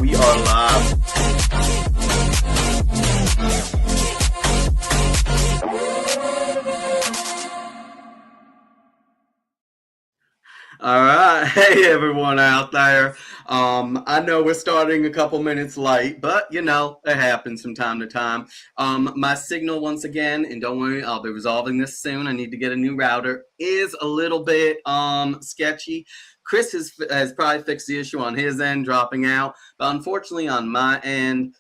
We are live. All right. Hey, everyone out there. I know we're starting a couple minutes late, but it happens from time to time. My signal, once again, and don't worry, I'll be resolving this soon. I need to get a new router, is a little bit sketchy. Chris has probably fixed the issue on his end, dropping out, but unfortunately on my end,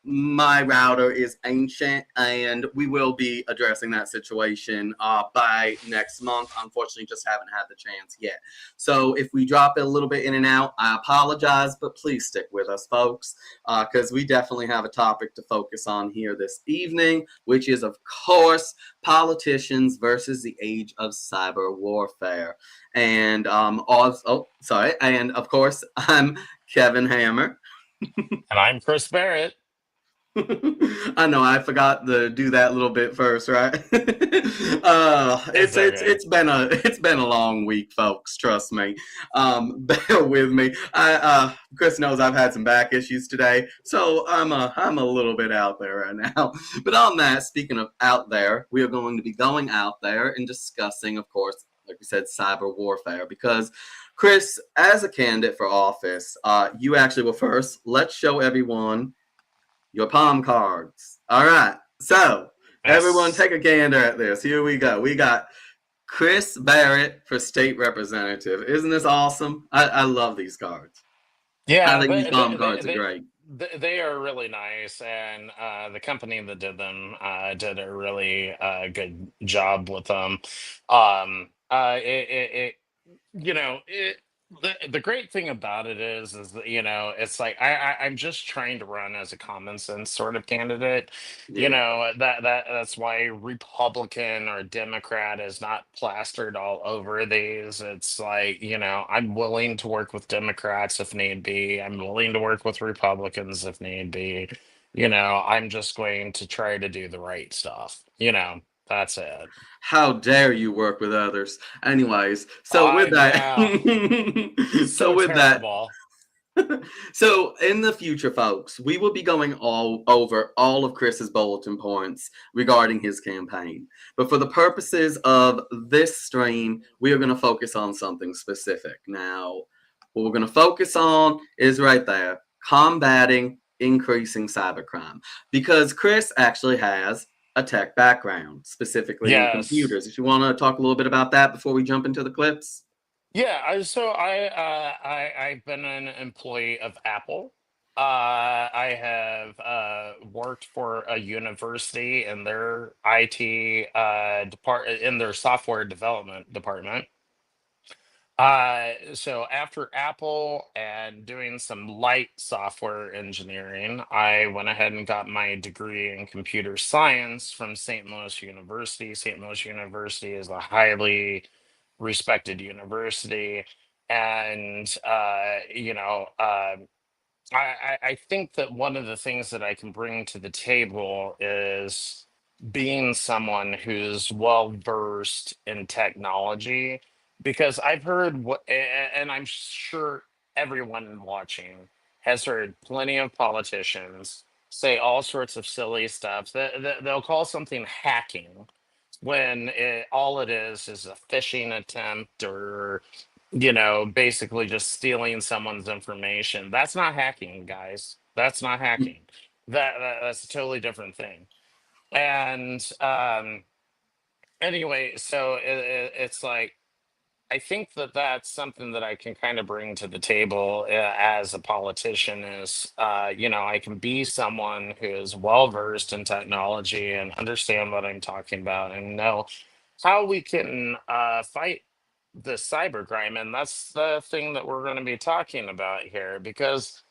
my router is ancient, and we will be addressing that situation by next month. Unfortunately, just haven't had the chance yet. So if we drop it a little bit in and out, I apologize, but please stick with us, folks, because we definitely have a topic to focus on here this evening, which is, of course, politicians versus the age of cyber warfare. And and of course, I'm Kevin Hammer. And I'm Chris Barrett. I know I forgot to do that little bit first, right? It's okay. It's been a long week, folks. Trust me. Bear with me. I Chris knows I've had some back issues today, so I'm a little bit out there right now. But on that, speaking of out there, we are going to be going out there and discussing, of course, like we said, cyber warfare, because Chris, as a candidate for office, you actually will first. Let's show everyone your palm cards. All right. So, everyone Yes. take a gander at this. Here we go. We got Chris Barrett for state representative. Isn't this awesome? I love these cards. I Yeah, think these palm cards are great. they are really nice, and the company that did them did a really good job with them. It you know it the great thing about it is that it's like I'm just trying to run as a common sense sort of candidate. Yeah. That's why Republican or Democrat is not plastered all over these. It's like, I'm willing to work with Democrats if need be. I'm willing to work with Republicans if need be. I'm just going to try to do the right stuff. That's it. How dare you work with others? Anyways, so with I that, know. so So with that, terrible. so in the future, folks, we will be going all over all of Chris's bulletin points regarding his campaign. But for the purposes of this stream, we are going to focus on something specific. Now, what we're going to focus on is right there, combating increasing cybercrime. Because Chris actually has a tech background, specifically in Yes. computers. If you want to talk a little bit about that before we jump into the clips. Yeah, I've been an employee of Apple. I have worked for a university in their IT in their software development department. So after Apple and doing some light software engineering, I went ahead and got my degree in computer science from St. Louis University. St. Louis University is a highly respected university, and I think that one of the things that I can bring to the table is being someone who's well versed in technology, because I've heard and I'm sure everyone watching has heard plenty of politicians say all sorts of silly stuff that they'll call something hacking when all it is a phishing attempt, or basically just stealing someone's information. That's not hacking, guys. That's not hacking. That's a totally different thing. And anyway, so it's like, I think that that's something that I can kind of bring to the table as a politician is, I can be someone who is well versed in technology and understand what I'm talking about and know how we can fight the cybercrime. And that's the thing that we're going to be talking about here, because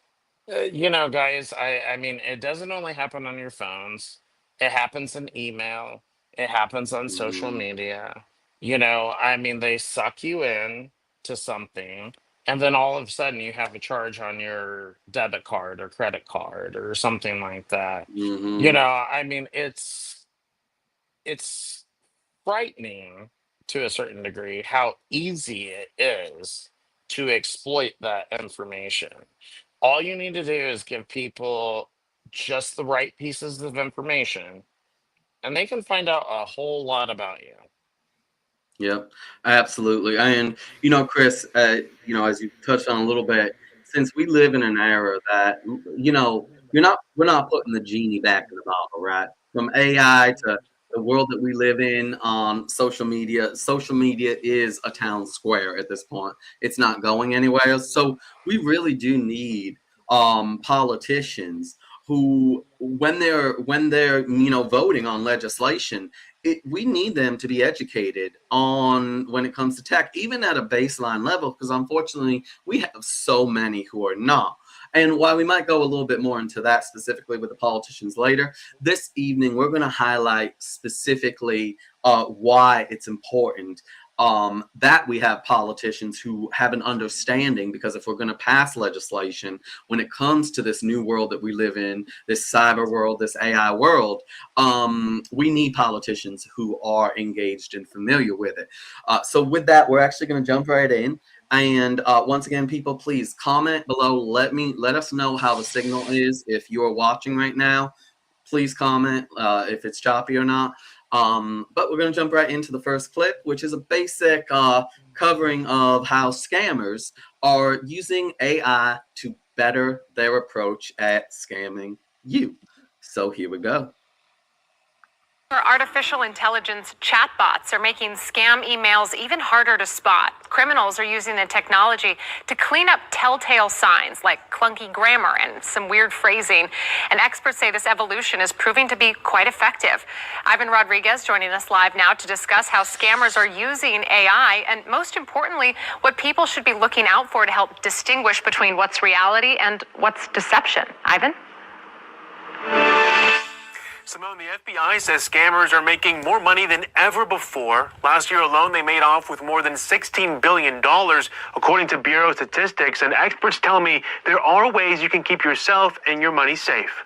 guys, I mean, it doesn't only happen on your phones. It happens in email. It happens on social Mhm. media. I mean, they suck you in to something, and then all of a sudden you have a charge on your debit card or credit card or something like that. Mhm. I mean, it's frightening to a certain degree how easy it is to exploit that information. All you need to do is give people just the right pieces of information, and they can find out a whole lot about you. Yep, absolutely. And Chris, as you touched on a little bit, since we live in an era that we're not putting the genie back in the bottle, right? From AI to the world that we live in on social media, social media is a town square at this point. It's not going anywhere. So we really do need politicians who, when they're voting on legislation, we need them to be educated on when it comes to tech, even at a baseline level, because unfortunately we have so many who are not. And while we might go a little bit more into that specifically with the politicians later, this evening we're going to highlight specifically why it's important that we have politicians who have an understanding, because if we're going to pass legislation when it comes to this new world that we live in, this cyber world, this AI world, we need politicians who are engaged and familiar with it. So with that, we're actually going to jump right in. And once again, people, please comment below. Let us know how the signal is. If you are watching right now, please comment if it's choppy or not. But we're going to jump right into the first clip, which is a basic covering of how scammers are using AI to better their approach at scamming you. So here we go. Artificial intelligence chatbots are making scam emails even harder to spot. Criminals are using the technology to clean up telltale signs like clunky grammar and some weird phrasing. And experts say this evolution is proving to be quite effective. Ivan Rodriguez joining us live now to discuss how scammers are using AI and, most importantly, what people should be looking out for to help distinguish between what's reality and what's deception. Ivan? Simone, the FBI says scammers are making more money than ever before. Last year alone, they made off with more than $16 billion, according to Bureau statistics. And experts tell me there are ways you can keep yourself and your money safe.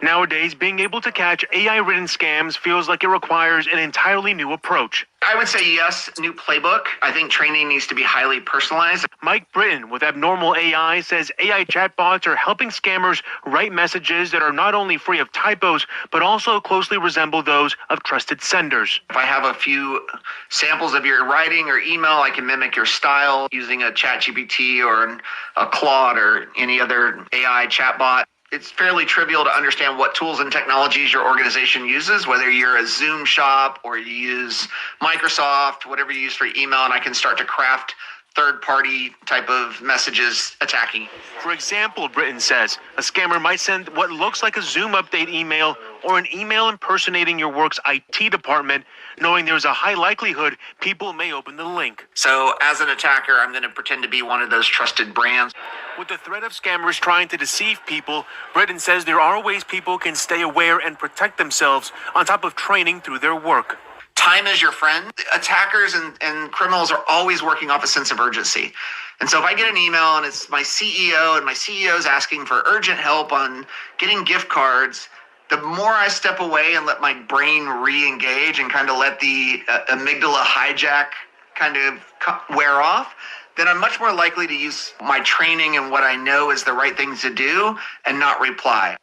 Nowadays, being able to catch AI-ridden scams feels like it requires an entirely new approach. I would say yes, new playbook. I think training needs to be highly personalized. Mike Britton with Abnormal AI says AI chatbots are helping scammers write messages that are not only free of typos, but also closely resemble those of trusted senders. If I have a few samples of your writing or email, I can mimic your style using a ChatGPT or a Claude or any other AI chatbot. It's fairly trivial to understand what tools and technologies your organization uses, whether you're a Zoom shop or you use Microsoft, whatever you use for email, and I can start to craft third-party type of messages attacking. For example, Britton says, a scammer might send what looks like a Zoom update email or an email impersonating your work's IT department, knowing there's a high likelihood people may open the link. So as an attacker, I'm going to pretend to be one of those trusted brands. With the threat of scammers trying to deceive people, Britton says there are ways people can stay aware and protect themselves on top of training through their work. Time is your friend. Attackers and criminals are always working off a sense of urgency. And so if I get an email and it's my CEO and my CEO is asking for urgent help on getting gift cards, the more I step away and let my brain re-engage and kind of let the amygdala hijack kind of wear off, then I'm much more likely to use my training and what I know is the right things to do and not reply.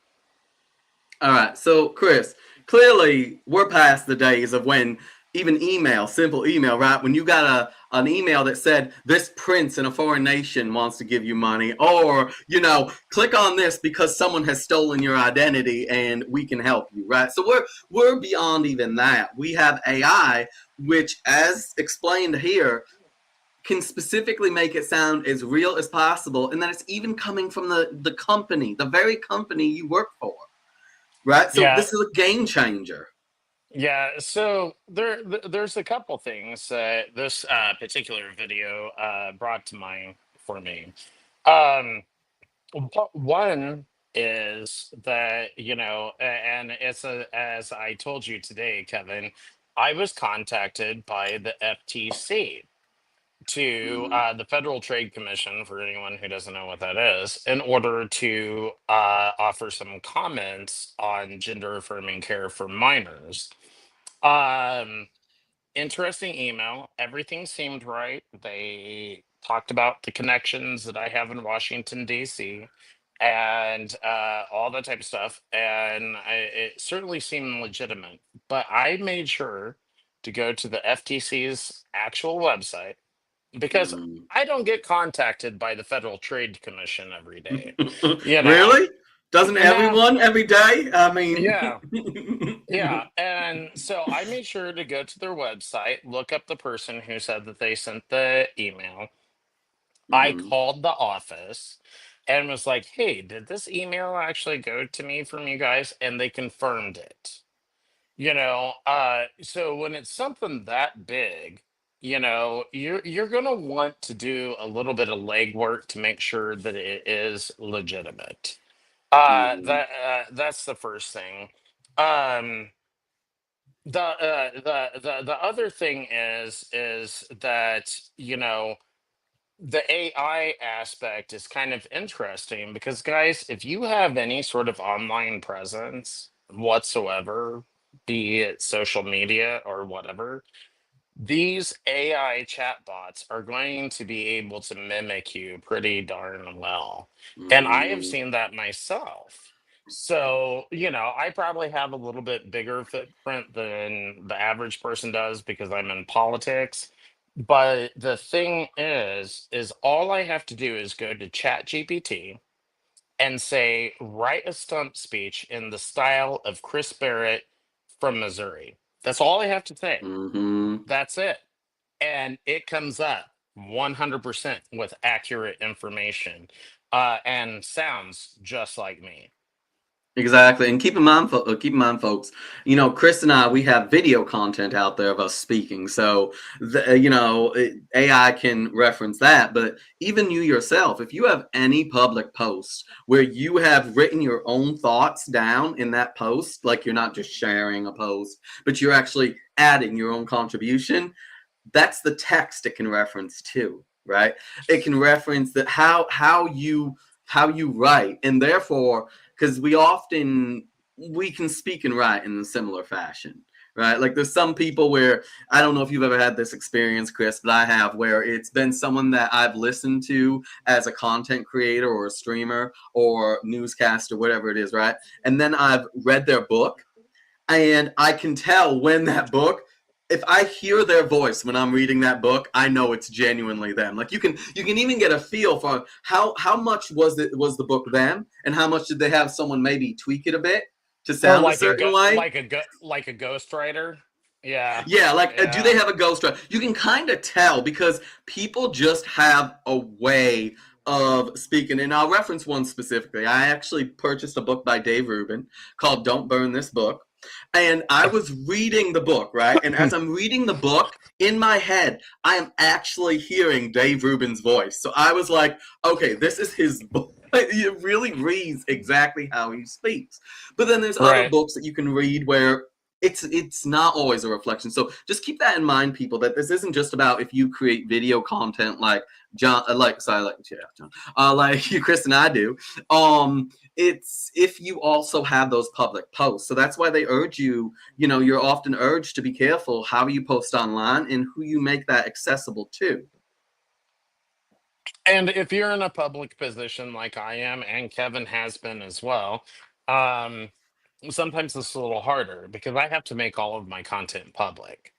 All right, so Chris, clearly we're past the days of when even email, simple email, right? When you got an email that said this prince in a foreign nation wants to give you money, or click on this because someone has stolen your identity and we can help you, right? So we're beyond even that. We have AI, which, as explained here, can specifically make it sound as real as possible, and that it's even coming from the company, the very company you work for. Right, so Yeah, this is a game changer. yeah. So there's a couple things that this particular video brought to mind for me. Um, One is that, and as I told you today, Kevin, I was contacted by the FTC, to the Federal Trade Commission, for anyone who doesn't know what that is, in order to offer some comments on gender affirming care for minors. Um, Interesting email. Everything seemed right. They talked about the connections that I have in Washington, D.C., and all that type of stuff. And it certainly seemed legitimate. But I made sure to go to the FTC's actual website because Mm. I don't get contacted by the Federal Trade Commission every day. You know, Really? Doesn't no, everyone every day? I mean, yeah. Yeah, and so I made sure to go to their website, look up the person who said that they sent the email. I Mhm. called the office and was like, "Hey, did this email actually go to me from you guys?" And they confirmed it. So when it's something that big, you're gonna want to do a little bit of legwork to make sure that it is legitimate. Mhm. That's the first thing. Um, the other thing is that the AI aspect is kind of interesting because guys, if you have any sort of online presence whatsoever, be it social media or whatever, these AI chatbots are going to be able to mimic you pretty darn well. And I have Mhm. seen that myself. So, I probably have a little bit bigger footprint than the average person does because I'm in politics. But the thing is all I have to do is go to ChatGPT and say, write a stump speech in the style of Chris Barrett from Missouri. That's all I have to say. Mhm. That's it, and it comes up 100% with accurate information and sounds just like me. Exactly, and keep in mind, folks. Chris and I, we have video content out there of us speaking, so AI can reference that. But even you yourself, if you have any public post where you have written your own thoughts down in that post, like you're not just sharing a post, but you're actually adding your own contribution, that's the text it can reference too, right? It can reference that how you write, and therefore, because we can speak and write in a similar fashion, right? Like there's some people where I don't know if you've ever had this experience, Chris, but I have, where it's been someone that I've listened to as a content creator or a streamer or newscaster, whatever it is, right? And then I've read their book, and I can tell when that book, if I hear their voice when I'm reading that book, I know it's genuinely them. Like you can even get a feel for how much was the book them, and how much did they have someone maybe tweak it a bit to Or sound a certain way. like a ghostwriter. Yeah, Yeah, like do they yeah. have a ghostwriter? You can kind of tell because people just have a way of speaking. And I'll reference one specifically. I actually purchased a book by Dave Rubin called "Don't Burn This Book," and I was reading the book, right. And as I'm reading the book in my head, I am actually hearing Dave Rubin's voice. So I was like, okay, this is his book. It really reads exactly how he speaks. But then there's other Right. books that you can read where it's not always a reflection. So just keep that in mind, people, that this isn't just about if you create video content like John, John, like you, Chris, and I do. It's if you also have those public posts. So that's why they urge you. You're often urged to be careful how you post online and who you make that accessible to. And if you're in a public position like I am, and Kevin has been as well, um, sometimes it's a little harder because I have to make all of my content public,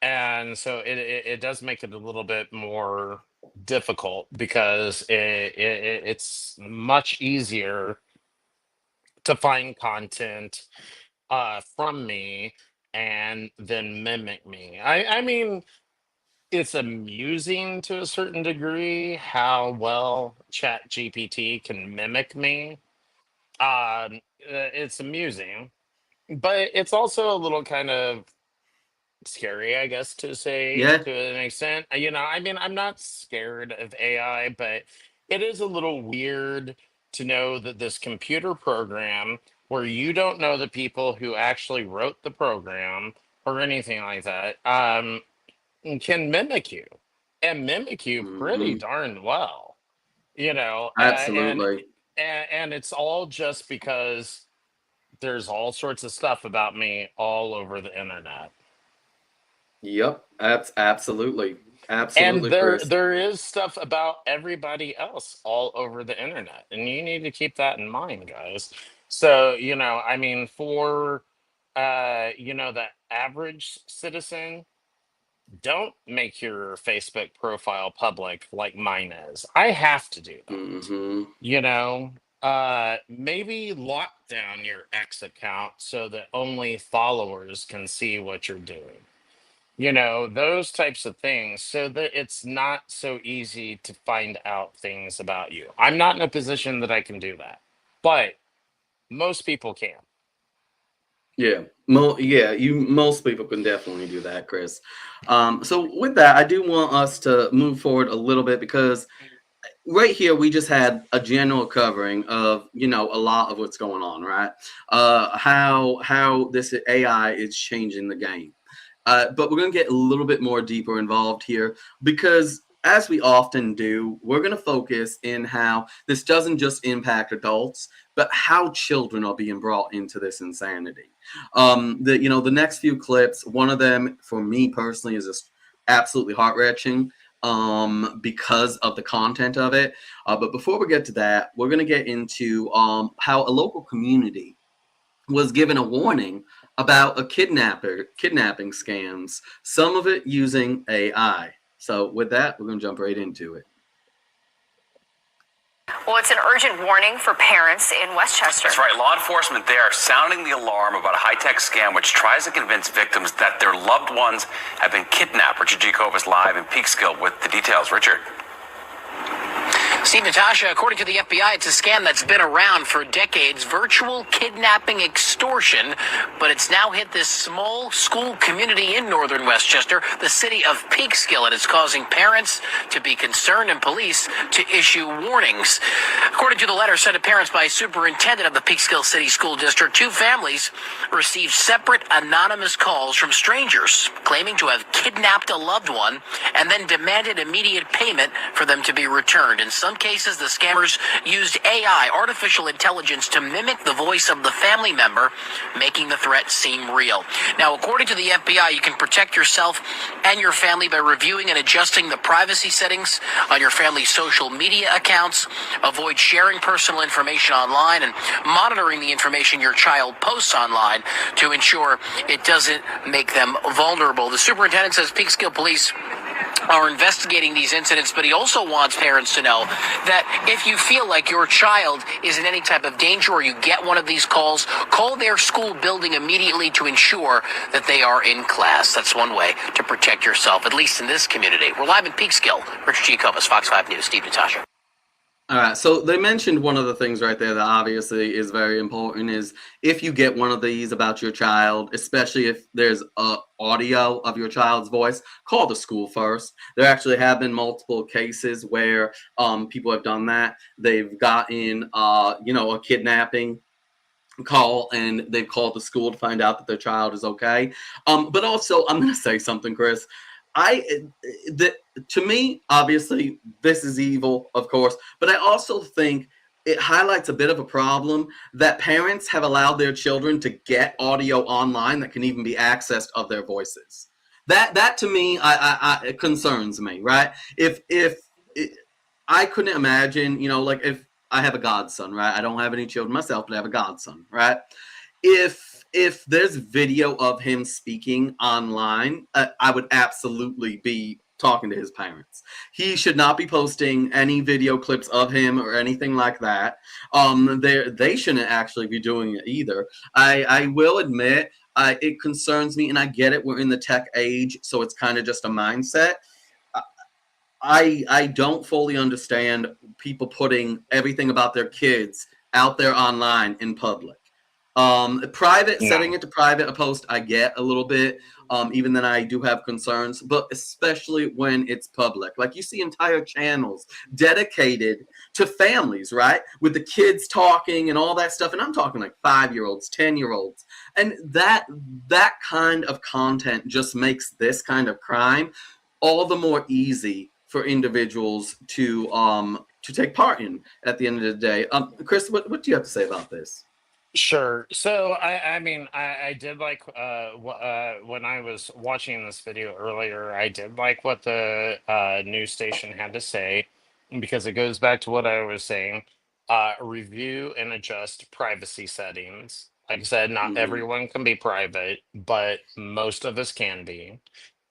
and so it does make it a little bit more difficult because it's much easier to find content from me and then mimic me. I mean, it's amusing to a certain degree how well Chat GPT can mimic me. It's amusing, but it's also a little kind of scary, I guess, to say Yeah. to an extent. I mean, I'm not scared of AI, but it is a little weird to know that this computer program, where you don't know the people who actually wrote the program or anything like that, can mimic you and mimic you pretty Hmm. darn well, you know, uh, and Absolutely. and it's all just because there's all sorts of stuff about me all over the internet. Yep. Absolutely. And Absolutely, there Chris. there is stuff about everybody else all over the internet, and you need to keep that in mind, guys. So, I mean, for the average citizen, don't make your Facebook profile public like mine is. I have to do that. Hmm. You know, maybe lock down your X account so that only followers can see what you're doing. Those types of things, so that it's not so easy to find out things about you. I'm not in a position that I can do that, but most people can. Yeah, most people can definitely do that, Chris. So with that, I do want us to move forward a little bit because right here we just had a general covering of a lot of what's going on, right? How this AI is changing the game. But we're going to get a little bit more deeper involved here because, as we often do, we're going to focus in how this doesn't just impact adults, but how children are being brought into this insanity. The next few clips, one of them for me personally is just absolutely heart wrenching because of the content of it. But before we get to that, we're going to get into how a local community was given a warning about a kidnapping scams, some of it using AI. So with that, we're going to jump right into it. Well, it's an urgent warning for parents in Westchester. That's right. Law enforcement there sounding the alarm about a high-tech scam which tries to convince victims that their loved ones have been kidnapped. Richard Jacob is live in Peekskill with the details. Richard. Steve, Natasha, according to the FBI, it's a scam that's been around for decades, virtual kidnapping extortion, but it's now hit this small school community in northern Westchester, the city of Peekskill, and it's causing parents to be concerned and police to issue warnings. According to the letter sent to parents by a superintendent of the Peekskill City School District, two families received separate anonymous calls from strangers claiming to have kidnapped a loved one and then demanded immediate payment for them to be returned. In some cases, the scammers used AI, artificial intelligence, to mimic the voice of the family member, making the threat seem real. Now, according to the FBI, you can protect yourself and your family by reviewing and adjusting the privacy settings on your family's social media accounts, avoid sharing personal information online, and monitoring the information your child posts online to ensure it doesn't make them vulnerable. The superintendent says Peekskill Police are investigating these incidents, but he also wants parents to know that if you feel like your child is in any type of danger or you get one of these calls, call their school building immediately to ensure that they are in class. That's one way to protect yourself, at least in this community. We're live in Peekskill. Richard Jacob, Fox 5 News. Steve, Natasha. All right, so they mentioned one of the things right there that obviously is very important is if you get one of these about your child, especially if there's audio of your child's voice, call the school first. There actually have been multiple cases where people have done that. They've gotten a kidnapping call and they've called the school to find out that their child is okay. But also, I'm going to say something, Chris. To me, obviously, this is evil, of course, but I also think it highlights a bit of a problem that parents have allowed their children to get audio online that can even be accessed of their voices. That to me, it concerns me, right? If I couldn't imagine, like if I have a godson, right? I don't have any children myself, but I have a godson, right? If there's video of him speaking online, I would absolutely be talking to his parents. He should not be posting any video clips of him or anything like that. They shouldn't actually be doing it either. I will admit, it concerns me, and I get it. We're in the tech age, so it's kind of just a mindset. I don't fully understand people putting everything about their kids out there online in public. Setting it to private, a post, I get a little bit. Even then, I do have concerns, but especially when it's public. Like you see entire channels dedicated to families, right? With the kids talking and all that stuff. And I'm talking like 5-year-olds, 10-year-olds. And that kind of content just makes this kind of crime all the more easy for individuals to take part in at the end of the day. Chris, what do you have to say about this? Sure. So I mean I did like when I was watching this video earlier, I did like what the news station had to say because it goes back to what I was saying. Review and adjust privacy settings. Like I said, not Hmm. everyone can be private, but most of us can be,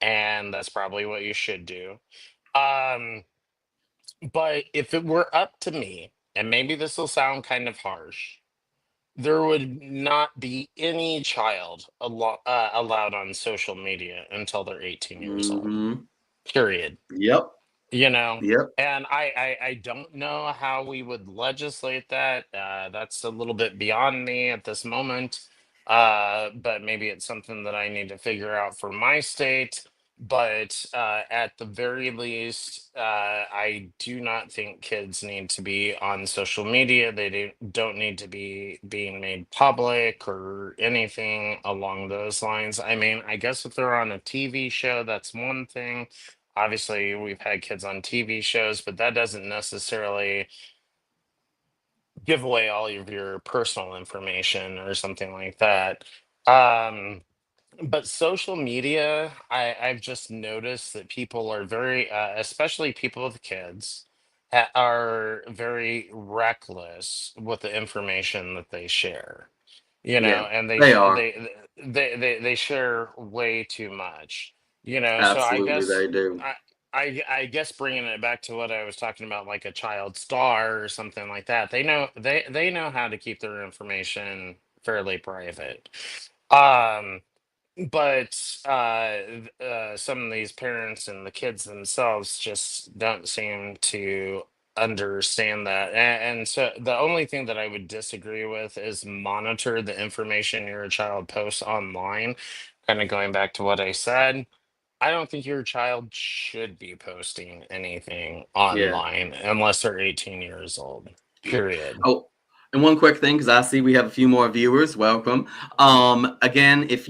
and that's probably what you should do. Um, but if it were up to me, and maybe this will sound kind of harsh, there would not be any child allowed on social media until they're 18 years old. Hmm. Period. Yep. You know, Yep. and I don't know how we would legislate that. That's a little bit beyond me at this moment. But maybe it's something that I need to figure out for my state. But at the very least, I do not think kids need to be on social media. Don't need to be being made public or anything along those lines. I mean, I guess if they're on a TV show, that's one thing. Obviously, we've had kids on TV shows, but that doesn't necessarily give away all of your personal information or something like that. Um, but social media, I've just noticed that people are very, especially people with kids, are very reckless with the information that they share. You Yeah. know, and They are. they share way too much. You know, so I Absolutely, guess they do. I guess bringing it back to what I was talking about, like a child star or something like that, they know how to keep their information fairly private. Um, but some of these parents and the kids themselves just don't seem to understand that. And so the only thing that I would disagree with is monitor the information your child posts online. Kind of going back to what I said, I don't think your child should be posting anything Yeah. online unless they're 18 years old, period. Oh, and one quick thing, because I see we have a few more viewers. Welcome. Again, if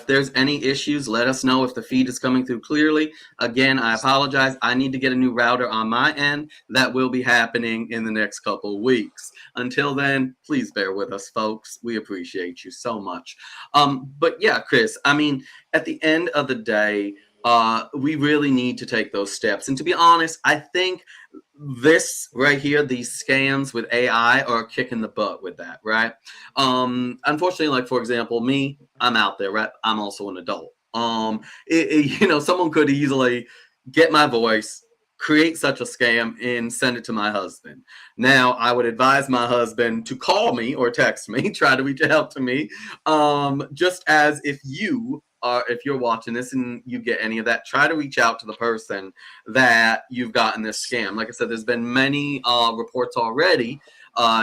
there's any issues, let us know if the feed is coming through clearly. Again, I apologize. I need to get a new router on my end. That will be happening in the next couple of weeks. Until then, please bear with us, folks. We appreciate you so much. But yeah, Chris, I mean, at the end of the day, we really need to take those steps. And to be honest, I think this right here, these scams with AI are kicking the butt with that, right? Unfortunately, like for example, me, I'm out there, right? I'm also an adult. Someone could easily get my voice, create such a scam, and send it to my husband. Now, I would advise my husband to call me or text me, try to reach out to me. Just as if you're watching this and you get any of that, try to reach out to the person that you've gotten this scam. Like I said, there's been many reports already.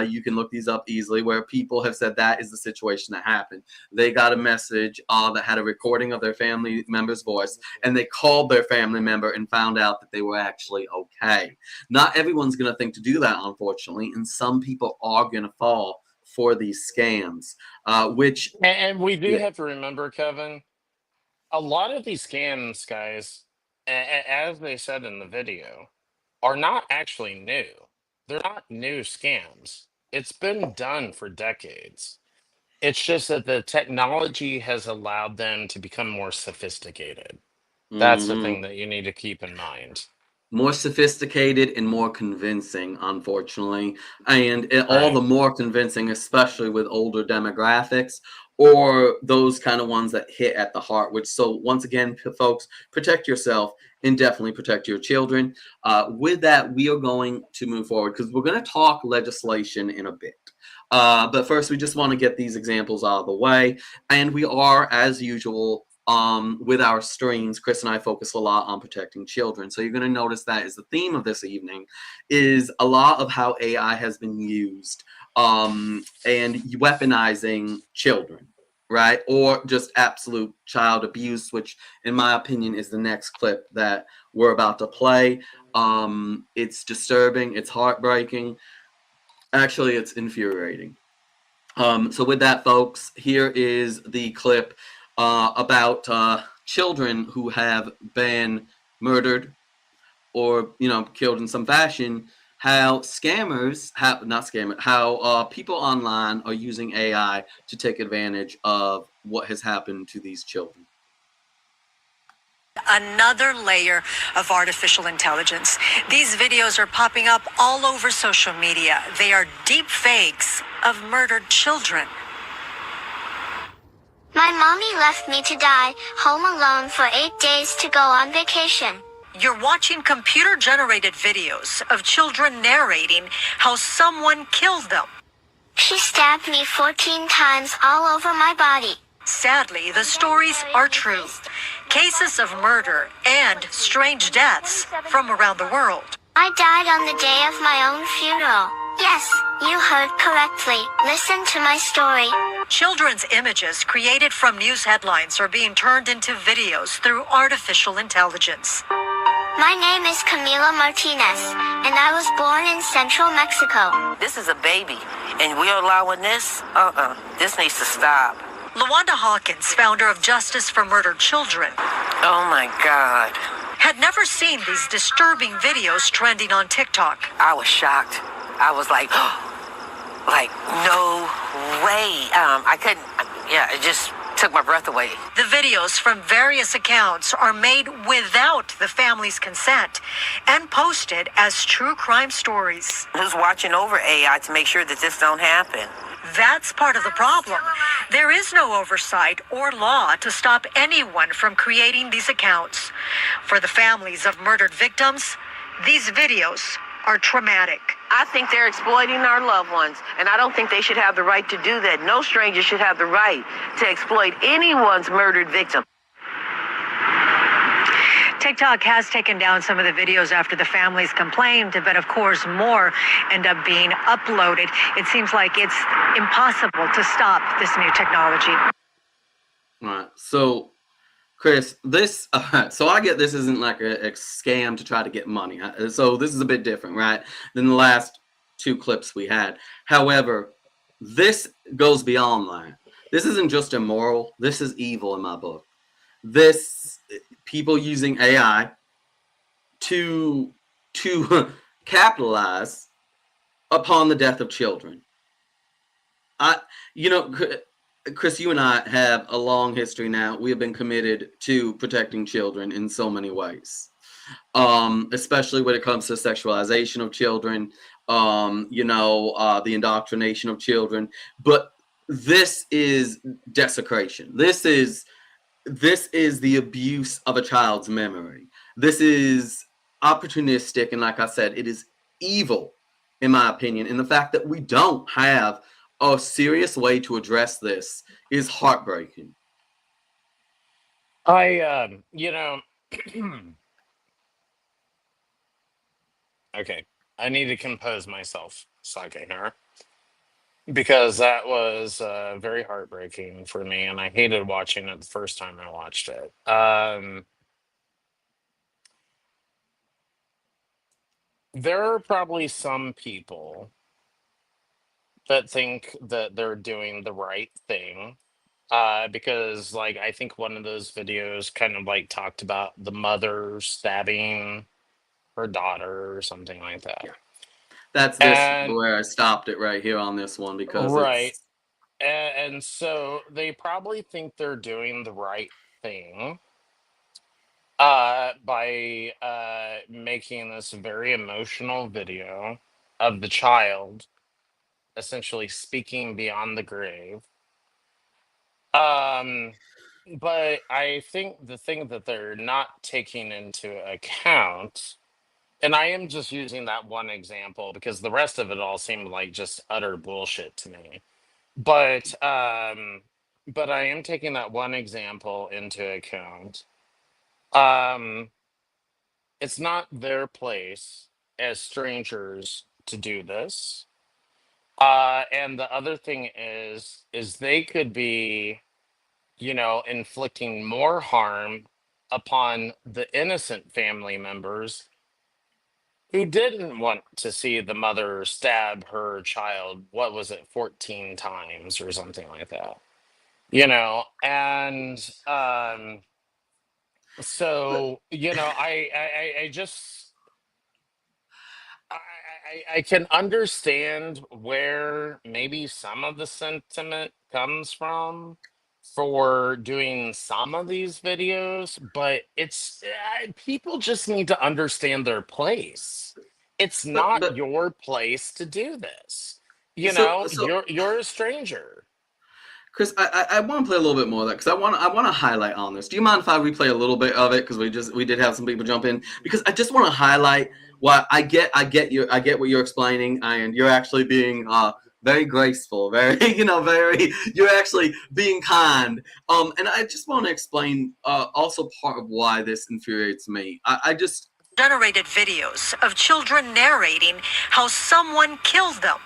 You can look these up easily where people have said that is the situation that happened. They got a message that had a recording of their family member's voice, and they called their family member and found out that they were actually okay. Not everyone's going to think to do that, unfortunately, and some people are going to fall for these scams, which, And we do yeah. have to remember, Kevin, a lot of these scams, guys, as they said in the video, are not actually new. They're not new scams. It's been done for decades. It's just that the technology has allowed them to become more sophisticated. That's the Mhm. thing that you need to keep in mind. More sophisticated and more convincing, unfortunately. And all Right. the more convincing, especially with older demographics or those kind of ones that hit at the heart. Which, so once again, folks, protect yourself and definitely protect your children. With that, we are going to move forward because we're going to talk legislation in a bit. But first, we just want to get these examples out of the way. And we are, as usual, with our streams, Chris and I focus a lot on protecting children. So you're going to notice that is the theme of this evening, is a lot of how AI has been used and weaponizing children, right? Or just absolute child abuse, which, in my opinion, is the next clip that we're about to play. It's disturbing, it's heartbreaking. Actually, it's infuriating. So with that, folks, here is the clip about children who have been murdered or killed in some fashion, how scammers, how not scammers, how people online are using AI to take advantage of what has happened to these children. Another layer of artificial intelligence. These videos are popping up all over social media. They are deep fakes of murdered children. My mommy left me to die, home alone for 8 days to go on vacation. You're watching computer-generated videos of children narrating how someone killed them. She stabbed me 14 times all over my body. Sadly, the stories are true. Cases of murder and strange deaths from around the world. I died on the day of my own funeral. Yes, you heard correctly. Listen to my story. Children's images created from news headlines are being turned into videos through artificial intelligence. My name is Camila Martinez, and I was born in central Mexico. This is a baby, and we're allowing this? This needs to stop. LaWanda Hawkins, founder of Justice for Murdered Children, Oh my God. had never seen these disturbing videos trending on TikTok. I was shocked. I was like, like, no way. I couldn't, it just took my breath away. The videos from various accounts are made without the family's consent and posted as true crime stories. Who's watching over AI to make sure that this don't happen? That's part of the problem. There is no oversight or law to stop anyone from creating these accounts. For the families of murdered victims, these videos are traumatic. I think they're exploiting our loved ones, and I don't think they should have the right to do that. No stranger should have the right to exploit anyone's murdered victim. TikTok has taken down some of the videos after the families complained, but of course more end up being uploaded. It seems like it's impossible to stop this new technology. All right, so Chris, this so I get this isn't like a scam to try to get money. So this is a bit different, right, than the last two clips we had. However, this goes beyond that. This isn't just immoral. This is evil in my book. This people using AI to capitalize upon the death of children. Chris, you and I have a long history now. We have been committed to protecting children in so many ways, especially when it comes to sexualization of children, the indoctrination of children. But this is desecration. This is the abuse of a child's memory. This is opportunistic, and like I said, it is evil, in my opinion. And the fact that we don't have a serious way to address this is heartbreaking. Okay, I need to compose myself a second here because that was very heartbreaking for me, and I hated watching it the first time I watched it. There are probably some people that think that they're doing the right thing because like I think one of those videos kind of like talked about the mother stabbing her daughter or something like that. Yeah. That's where I stopped it right here on this one because right. And so they probably think they're doing the right thing by making this very emotional video of the child essentially speaking beyond the grave. But I think the thing that they're not taking into account, and I am just using that one example because the rest of it all seemed like just utter bullshit to me. But I am taking that one example into account. It's not their place as strangers to do this. And the other thing is they could be, inflicting more harm upon the innocent family members who didn't want to see the mother stab her child, what was it, 14 times or something like that. And so, I just I can understand where maybe some of the sentiment comes from for doing some of these videos, but it's people just need to understand their place. It's not but your place to do this. You so know, so you're a stranger. Chris, I want to play a little bit more of that because I want to highlight on this. Do you mind if I replay a little bit of it because we did have some people jump in because I just want to highlight why I get what you're explaining and you're actually being very graceful, very very you're actually being kind. And I just want to explain also part of why this infuriates me. I just Generated videos of children narrating how someone killed them.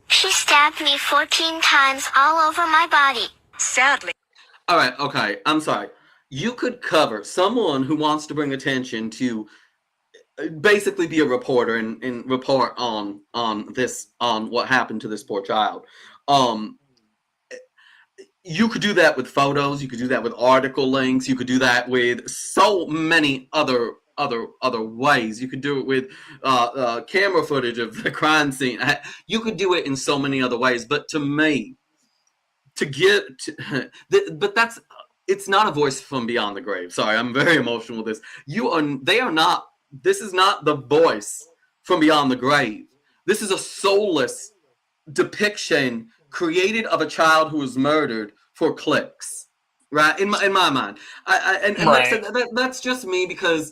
She stabbed me 14 times all over my body. Sadly, all right, okay, I'm sorry. You could cover someone who wants to bring attention to basically be a reporter and report on what happened to this poor child. Um, you could do that with photos. You could do that with article links. You could do that with so many other ways. You could do it with camera footage of the crime scene. You could do it in so many other ways. But to me, to get to, but that's it's not a voice from beyond the grave. Sorry, I'm very emotional with this. They are not. This is not the voice from beyond the grave. This is a soulless depiction created of a child who was murdered for clicks, right? In my mind, and like I said, Right. that's just me because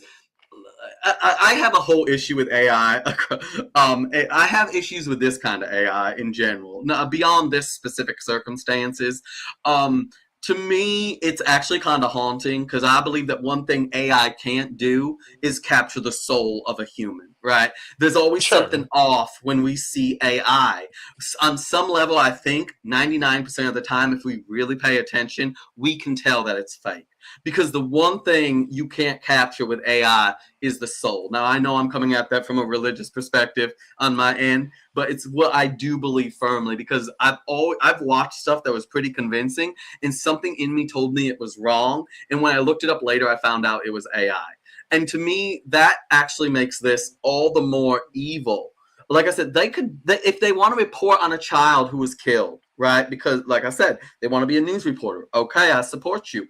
I have a whole issue with AI. I have issues with this kind of AI in general. Now, beyond this specific circumstances, um, to me, it's actually kind of haunting because I believe that one thing AI can't do is capture the soul of a human. Right? There's always something Sure. off when we see AI. On some level, I think 99% of the time, if we really pay attention, we can tell that it's fake. Because the one thing you can't capture with AI is the soul. Now, I know I'm coming at that from a religious perspective on my end, but it's what I do believe firmly because I've watched stuff that was pretty convincing, and something in me told me it was wrong. And when I looked it up later, I found out it was AI. And to me, that actually makes this all the more evil. Like I said, if they want to report on a child who was killed, right? Because, like I said, they want to be a news reporter. Okay, I support you.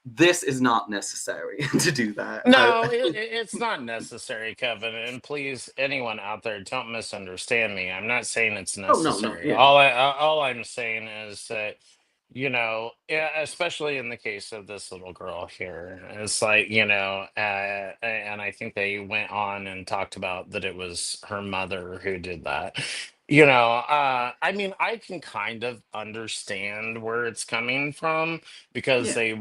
This is not necessary to do that. No, it's not necessary, Kevin. And please, anyone out there, don't misunderstand me. I'm not saying it's Oh no, necessary. yeah, All I'm saying is that, yeah, especially in the case of this little girl here, it's like, and I think they went on and talked about that it was her mother who did that. I mean, I can kind of understand where it's coming from because yeah. they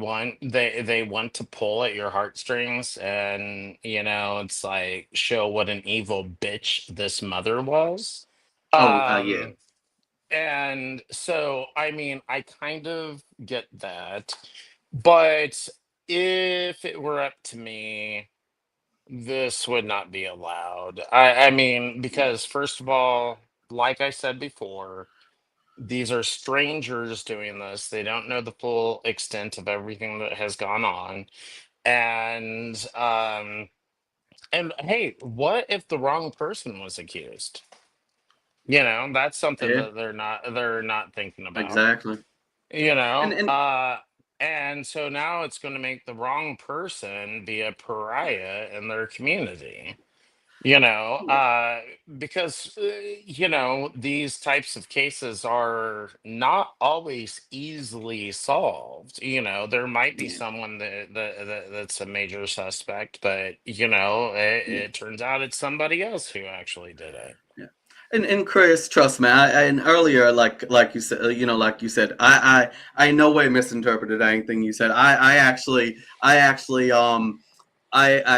want to pull at your heartstrings and it's like show what an evil bitch this mother was. Oh, yeah. um and so I mean I kind of get that, but if it were up to me, this would not be allowed. I mean, because first of all, like I said before, these are strangers doing this. They don't know the full extent of everything that has gone on. And hey, what if the wrong person was accused? That's something Yeah, that they're not thinking about. exactly. You And know, and uh and so now it's going to make the wrong person be a pariah in their community. you know yeah, uh because these types of cases are not always easily solved. There might be yeah, someone that's a major suspect, but yeah, it turns out it's somebody else who actually did it. yeah. And Chris, trust me. And earlier, like you said, like you said, I in no way misinterpreted anything you said. I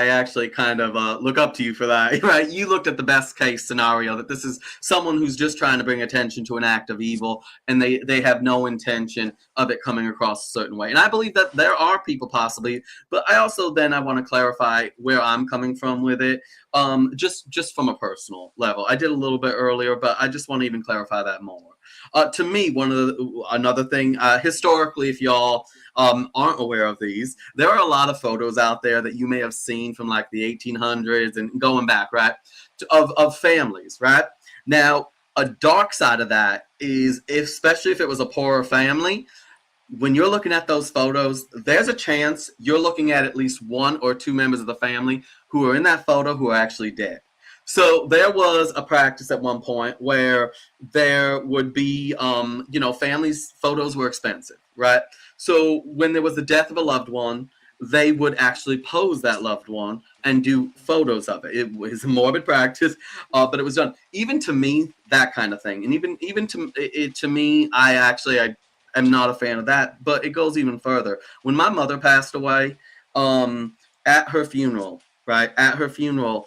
actually kind of look up to you for that, right? You looked at the best case scenario that this is someone who's just trying to bring attention to an act of evil, and they have no intention of it coming across a certain way. And I believe that there are people possibly, but I want to clarify where I'm coming from with it, just from a personal level. I did a little bit earlier, but I just want to even clarify that more. To me, another thing historically, if y'all aren't aware of these, there are a lot of photos out there that you may have seen from like the 1800s and going back, right, of families, right? Now, a dark side of that is, especially if it was a poorer family, when you're looking at those photos, there's a chance you're looking at least one or two members of the family who are in that photo who are actually dead. So there was a practice at one point where there would be, families' photos were expensive, right? So when there was the death of a loved one, they would actually pose that loved one and do photos of it. It was a morbid practice, but it was done. Even to me, that kind of thing, and even to me, I am not a fan of that. But it goes even further. When my mother passed away, at her funeral, right at her funeral,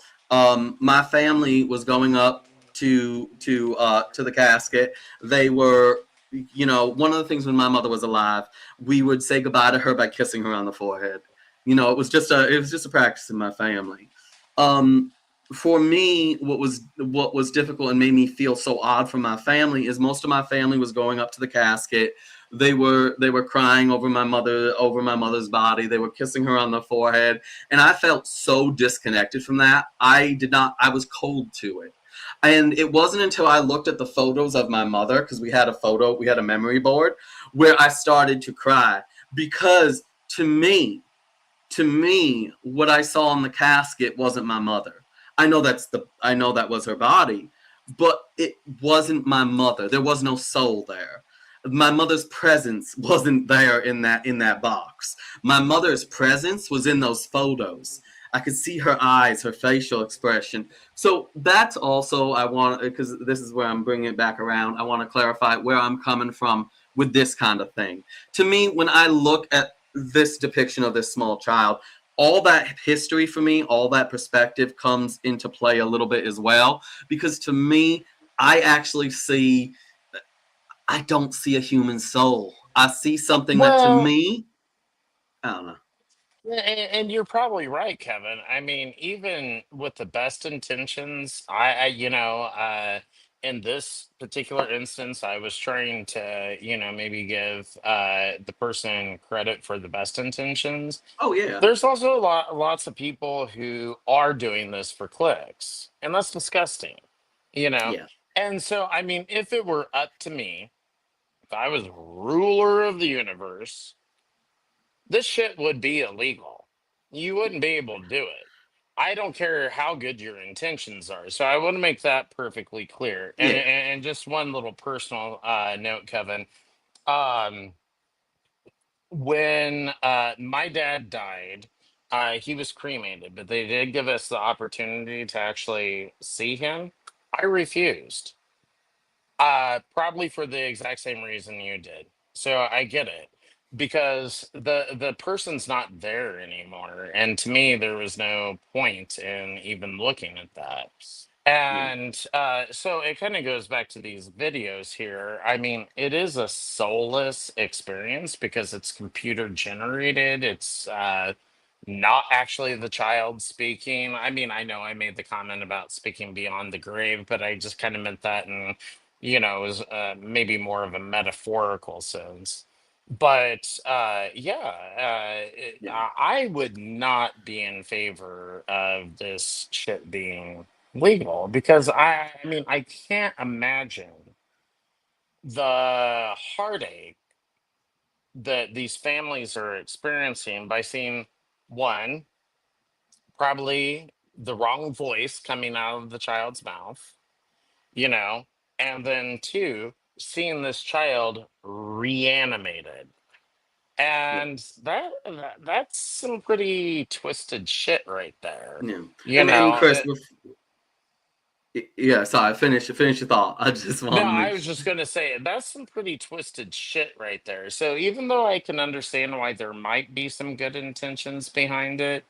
my family was going up to the casket. They were, one of the things when my mother was alive, we would say goodbye to her by kissing her on the forehead. It was just a practice in my family. Um, for me, what was difficult and made me feel so odd for my family is most of my family was going up to the casket. They were crying over my mother's body. They were kissing her on the forehead, and I felt so disconnected from that. I was cold to it. And it wasn't until I looked at the photos of my mother, because we had a memory board, where I started to cry. Because to me, what I saw in the casket wasn't my mother. I know that was her body, but it wasn't my mother. There was no soul there. My mother's presence wasn't there in that box. My mother's presence was in those photos. I could see her eyes, her facial expression. So that's also, I want, because this is where I'm bringing it back around. I want to clarify where I'm coming from with this kind of thing. To me, when I look at this depiction of this small child, all that history for me, all that perspective comes into play a little bit as well. Because to me, I actually see, I don't see a human soul. I see something that to Well, me, I don't know. and you're probably right, Kevin. I mean, even with the best intentions, in this particular instance, I was trying to, maybe give the person credit for the best intentions. Oh yeah, There's also lots of people who are doing this for clicks, and that's disgusting, you know. yeah, And so, I mean, if it were up to me, if I was ruler of the universe, this shit would be illegal. You wouldn't be able to do it. I don't care how good your intentions are. So I want to make that perfectly clear. yeah, And just one little personal note, Kevin. Um, when my dad died, he was cremated, but they did give us the opportunity to actually see him. I refused. Probably for the exact same reason you did. So I get it because the person's not there anymore, and to me, there was no point in even looking at that. yeah, And so it kind of goes back to these videos here. I mean, it is a soulless experience because it's computer generated. It's not actually the child speaking. I mean, I know I made the comment about speaking beyond the grave, but I just kind of meant that in, as maybe more of a metaphorical sense. But yeah, I would not be in favor of this shit being legal because I mean, I can't imagine the heartache that these families are experiencing by seeing one, probably the wrong voice coming out of the child's mouth, you know, and then two, seeing this child reanimated. yeah, And that's some pretty twisted shit right there. yeah. You And know, Chris, yeah. Sorry, finish your thought. I just no, want to I make was sure. just gonna say that's some pretty twisted shit right there. So even though I can understand why there might be some good intentions behind it,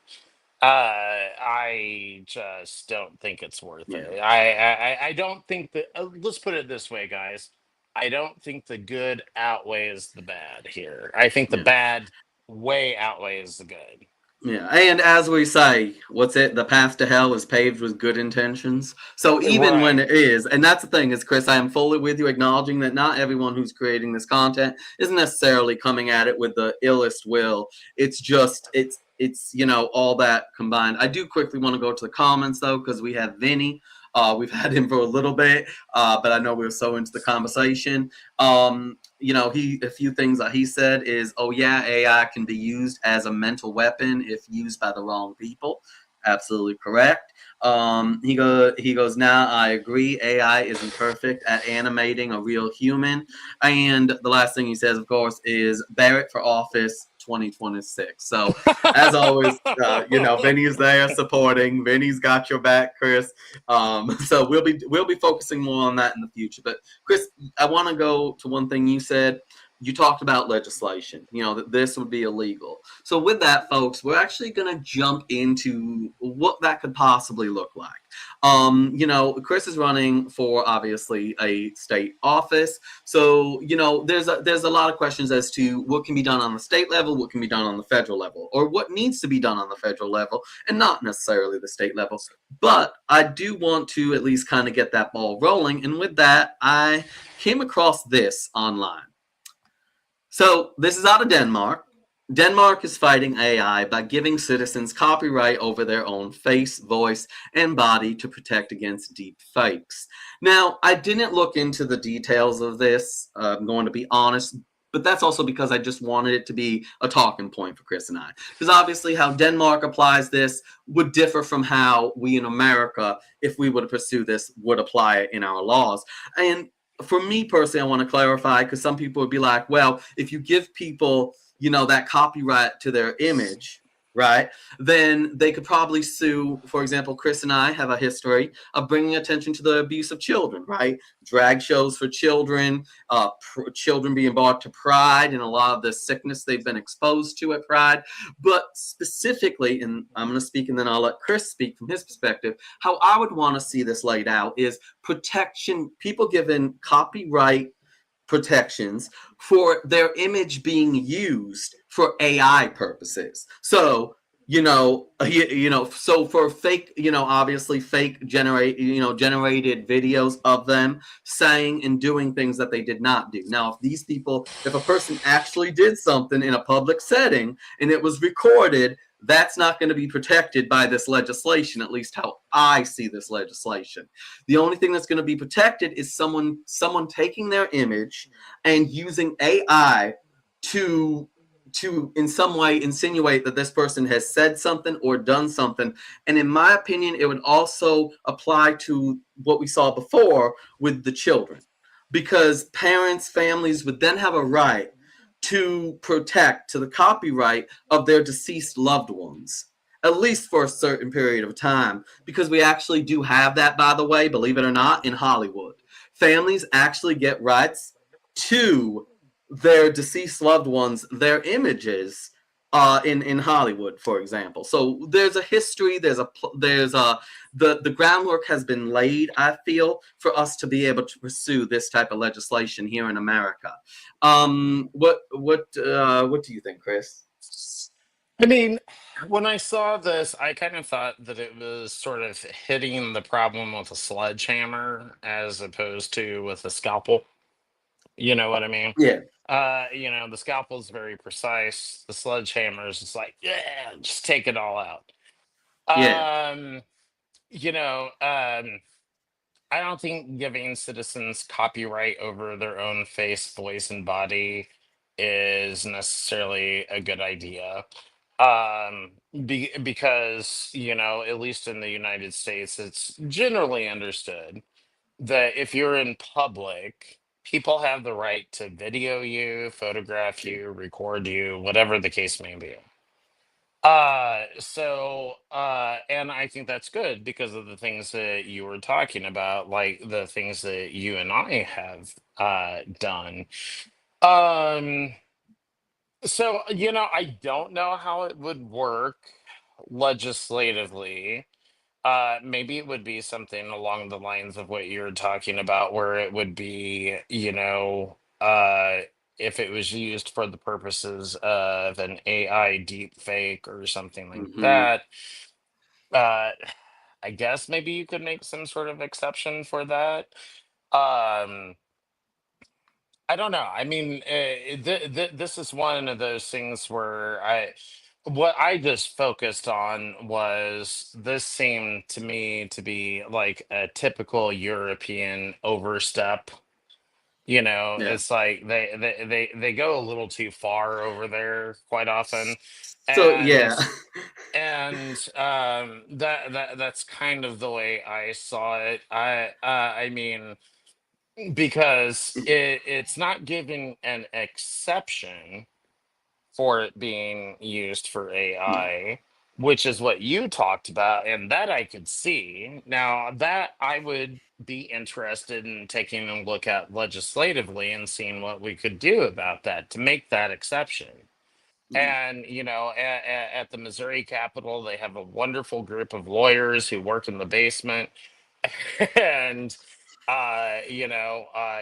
I just don't think it's worth Yeah, it. I don't think that. Let's put it this way, guys. I don't think the good outweighs the bad here. I think the yeah. bad way outweighs the good. Yeah, and as we say, what's it? The path to hell is paved with good intentions. So even when Right. it is, and that's the thing is, Chris, I am fully with you, acknowledging that not everyone who's creating this content isn't necessarily coming at it with the illest will. It's just, it's all that combined. I do quickly want to go to the comments though, because we have Vinny. We've had him for a little bit, but I know we were so into the conversation. He a few things that he said is, oh yeah, AI can be used as a mental weapon if used by the wrong people. Absolutely correct. He goes, now I agree, AI isn't perfect at animating a real human. And the last thing he says, of course, is Barrett for office 2026. So as always, Vinny's there supporting. Vinny's got your back, Chris. So we'll be focusing more on that in the future. But Chris, I want to go to one thing you said. You talked about legislation, that this would be illegal. So, with that, folks, we're actually going to jump into what that could possibly look like. Chris is running for obviously a state office. So, there's a lot of questions as to what can be done on the state level, what can be done on the federal level, or what needs to be done on the federal level, and not necessarily the state level. But I do want to at least kind of get that ball rolling. And with that, I came across this online. So this is out of Denmark. Denmark is fighting AI by giving citizens copyright over their own face, voice, and body to protect against deep fakes. Now, I didn't look into the details of this, I'm going to be honest, but that's also because I just wanted it to be a talking point for Chris and I. Because obviously, how Denmark applies this would differ from how we in America, if we were to pursue this, would apply it in our laws. And for me personally, I want to clarify because some people would be like, well, if you give people, that copyright to their image, right, then they could probably sue. For example, Chris and I have a history of bringing attention to the abuse of children, right? Drag shows for children, children being brought to Pride, and a lot of the sickness they've been exposed to at Pride. But specifically, and I'm going to speak and then I'll let Chris speak from his perspective, how I would want to see this laid out is protection, people given copyright protections for their image being used for AI purposes. So, so for fake, obviously fake generated videos of them saying and doing things that they did not do. Now, if a person actually did something in a public setting and it was recorded, that's not going to be protected by this legislation, at least how I see this legislation. The only thing that's going to be protected is someone taking their image and using AI to in some way insinuate that this person has said something or done something. And in my opinion, it would also apply to what we saw before with the children, because parents, families would then have a right to protect to the copyright of their deceased loved ones, at least for a certain period of time, because we actually do have that, by the way, believe it or not, in Hollywood. Families actually get rights to their deceased loved ones, their images, in Hollywood, for example. So there's a history. The groundwork has been laid, I feel, for us to be able to pursue this type of legislation here in America. What do you think, Chris? I mean, when I saw this, I kind of thought that it was sort of hitting the problem with a sledgehammer as opposed to with a scalpel. You know what I mean? Yeah, The scalpel is very precise. The sledgehammer is just like, yeah, just take it all out. yeah, Um, you know, um, I don't think giving citizens copyright over their own face, voice, and body is necessarily a good idea. Because, at least in the United States, it's generally understood that if you're in public, people have the right to video you, photograph you, record you, whatever the case may be. And I think that's good because of the things that you were talking about, like the things that you and I have done. Um, I don't know how it would work legislatively. Maybe it would be something along the lines of what you're talking about, where it would be, if it was used for the purposes of an AI deep fake or something like Hmm. that, uh, I guess maybe you could make some sort of exception for that. Um, I don't know. I mean, this is one of those things where what I just focused on was this seemed to me to be like a typical European overstep. Yeah. It's like they go a little too far over there quite often, So yeah. and that's kind of the way I saw it. I mean, because it's not giving an exception for it being used for Yeah. AI, which is what you talked about, and that I could see. Now, that I would be interested in taking a look at legislatively and seeing what we could do about that to make that exception. Yeah. And, at the Missouri Capitol, they have a wonderful group of lawyers who work in the basement. And,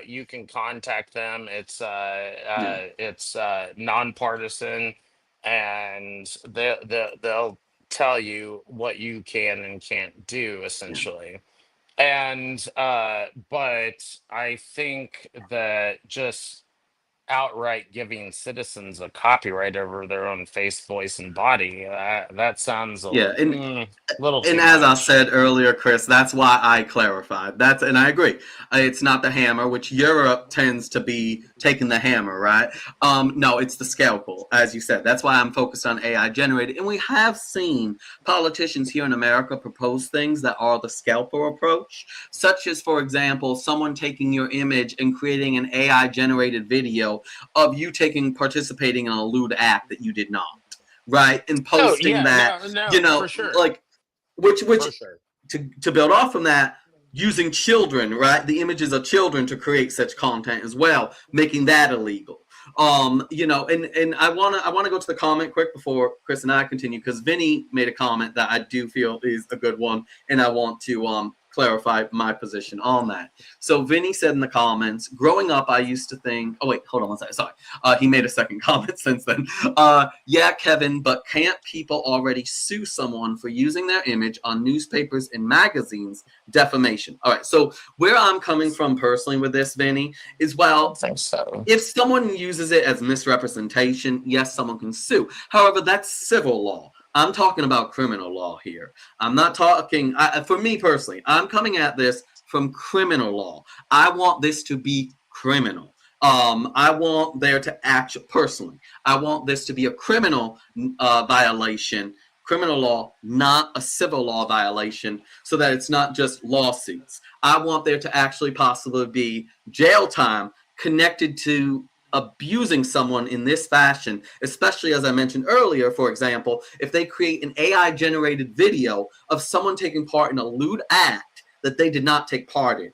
you can contact them. Yeah. It's nonpartisan, and they'll tell you what you can and can't do, Yeah. essentially. And, but I think that just outright giving citizens a copyright over their own face, voice, and body. That sounds a Yeah. little And too as I much. said earlier, Chris, that's why I clarified. And I agree. It's not the hammer, which Europe tends to be taking the hammer, right? No, it's the scalpel, as you said. That's why I'm focused on AI generated. And we have seen politicians here in America propose things that are the scalpel approach, such as, for example, someone taking your image and creating an AI generated video of you participating in a lewd act that you did not, right? And Oh posting yeah, that, no, no, for sure, like, which for sure. to build off from that, using children, right, the images of children to create such content as well, making that illegal. And I want to go to the comment quick before Chris and I continue, because Vinny made a comment that I do feel is a good one, and I want to clarify my position on that. So Vinny said in the comments, growing up, I used to think. Oh wait, hold on one second. Sorry, he made a second comment since then. Yeah, Kevin, but can't people already sue someone for using their image on newspapers and magazines? Defamation. All right. So where I'm coming from personally with this, Vinny, is, I don't well, think so. if someone uses it as misrepresentation, yes, someone can sue. However, that's civil law. I'm talking about criminal law here. I'm not talking, for me personally, I'm coming at this from criminal law. I want this to be criminal. I want there to act personally. I want this to be a criminal violation, criminal law, not a civil law violation, so that it's not just lawsuits. I want there to actually possibly be jail time connected to abusing someone in this fashion, especially as I mentioned earlier, for example, if they create an AI generated video of someone taking part in a lewd act that they did not take part in,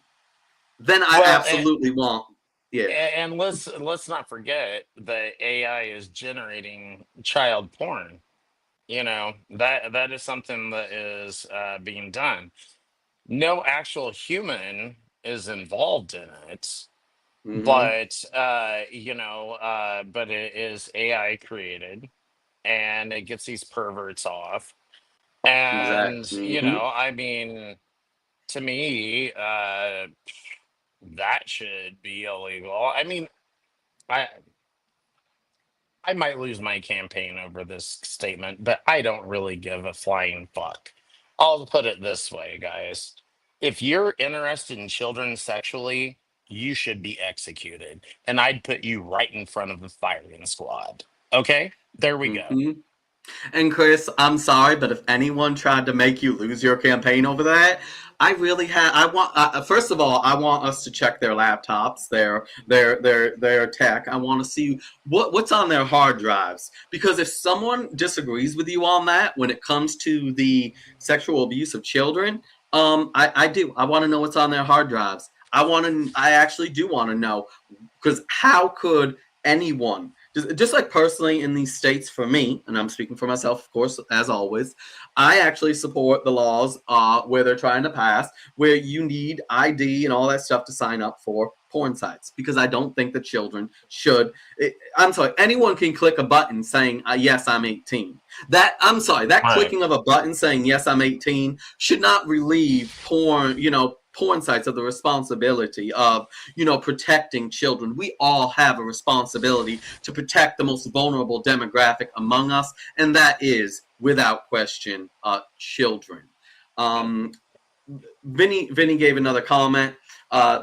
then I Well, absolutely want, yeah. and let's not forget that AI is generating child porn. That is something that is being done. No actual human is involved in it, Mm-hmm. but it is AI created, and it gets these perverts off. And Exactly. Mm-hmm. I mean, to me, that should be illegal. I mean, I I might lose my campaign over this statement, but I don't really give a flying fuck. I'll put it this way, guys. If you're interested in children sexually, you should be executed. And I'd put you right in front of the firing squad. Okay? There we go. Mm-hmm. And Chris, I'm sorry, but if anyone tried to make you lose your campaign over that, I really have. I want. First of all, I want us to check their laptops, their tech. I want to see what's on their hard drives. Because if someone disagrees with you on that when it comes to the sexual abuse of children, I do. I want to know what's on their hard drives. I actually do want to know, because how could anyone, just like personally in these states, for me, and I'm speaking for myself, of course, as always, I actually support the laws where they're trying to pass, where you need ID and all that stuff to sign up for porn sites because I don't think that children should. I'm sorry, anyone can click a button saying, yes, I'm 18. That Right. clicking of a button saying, yes, I'm 18 should not relieve porn sites of the responsibility of, protecting children. We all have a responsibility to protect the most vulnerable demographic among us, and that is, without question, children. Um, Vinny gave another comment.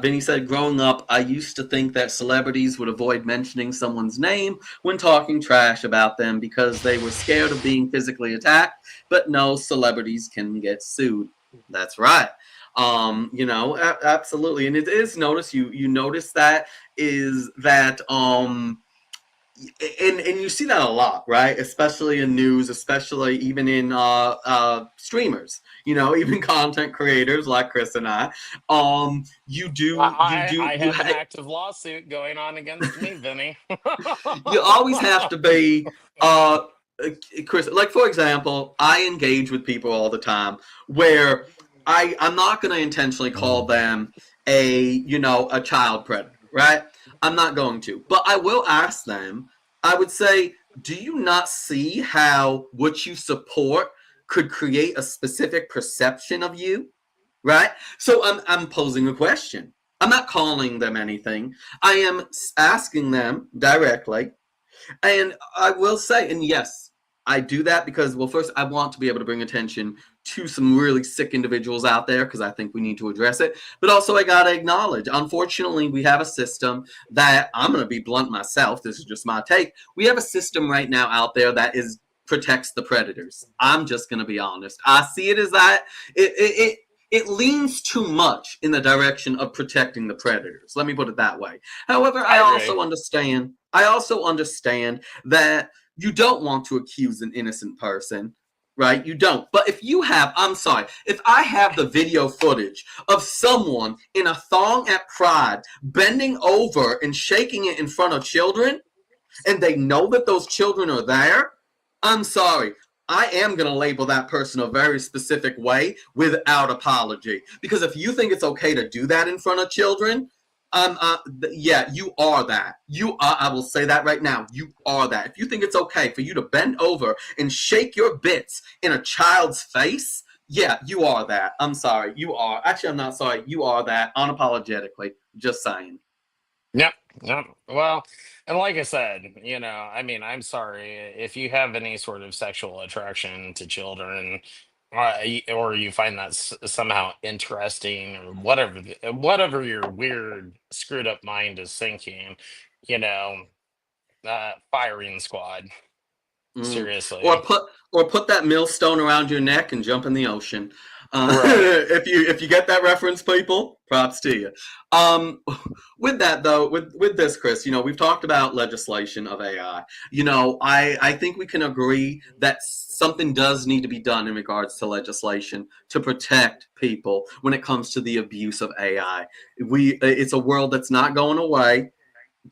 Vinny said, growing up, I used to think that celebrities would avoid mentioning someone's name when talking trash about them because they were scared of being physically attacked. But no, celebrities can get sued. That's right. Absolutely. And it is notice you notice that is that and you see that a lot, right? Especially in news, especially even in streamers. Even content creators like Chris and I. I have an active lawsuit going on against me, Vinny. You always have to be Chris. Like, for example, I engage with people all the time where I'm not going to intentionally call them a child predator, right? I'm not going to, but I will ask them. I would say, do you not see how what you support could create a specific perception of you, right? So I'm posing a question. I'm not calling them anything. I am asking them directly. And I will say, and yes, I do that because, well, first, I want to be able to bring attention to some really sick individuals out there because I think we need to address it. But also, I got to acknowledge, unfortunately, we have a system that I'm going to be blunt myself. This is just my take. We have a system right now out there that protects the predators. I'm just going to be honest. I see it as that. It leans too much in the direction of protecting the predators. Let me put it that way. However, I agree. also understand. I also understand that you don't want to accuse an innocent person, right? You don't. But if I have the video footage of someone in a thong at Pride bending over and shaking it in front of children, and they know that those children are there, I'm sorry. I am going to label that person a very specific way without apology. Because if you think it's okay to do that in front of children, yeah, you are that. You are. I will say that right now. You are that. If you think it's okay for you to bend over and shake your bits in a child's face, yeah, you are that. I'm sorry. You are. Actually, I'm not sorry. You are that unapologetically. Just saying. Yep. Yep. Well, and like I said, I mean, I'm sorry if you have any sort of sexual attraction to children, or you find that somehow interesting, or whatever your weird, screwed up mind is thinking. You know, firing squad. Mm. Or Seriously. put that millstone around your neck and jump in the ocean. Right. If you get that reference, people, props to you. Um, with that though, with this, Chris, we've talked about legislation of AI. I think we can agree that something does need to be done in regards to legislation to protect people when it comes to the abuse of AI. It's a world that's not going away.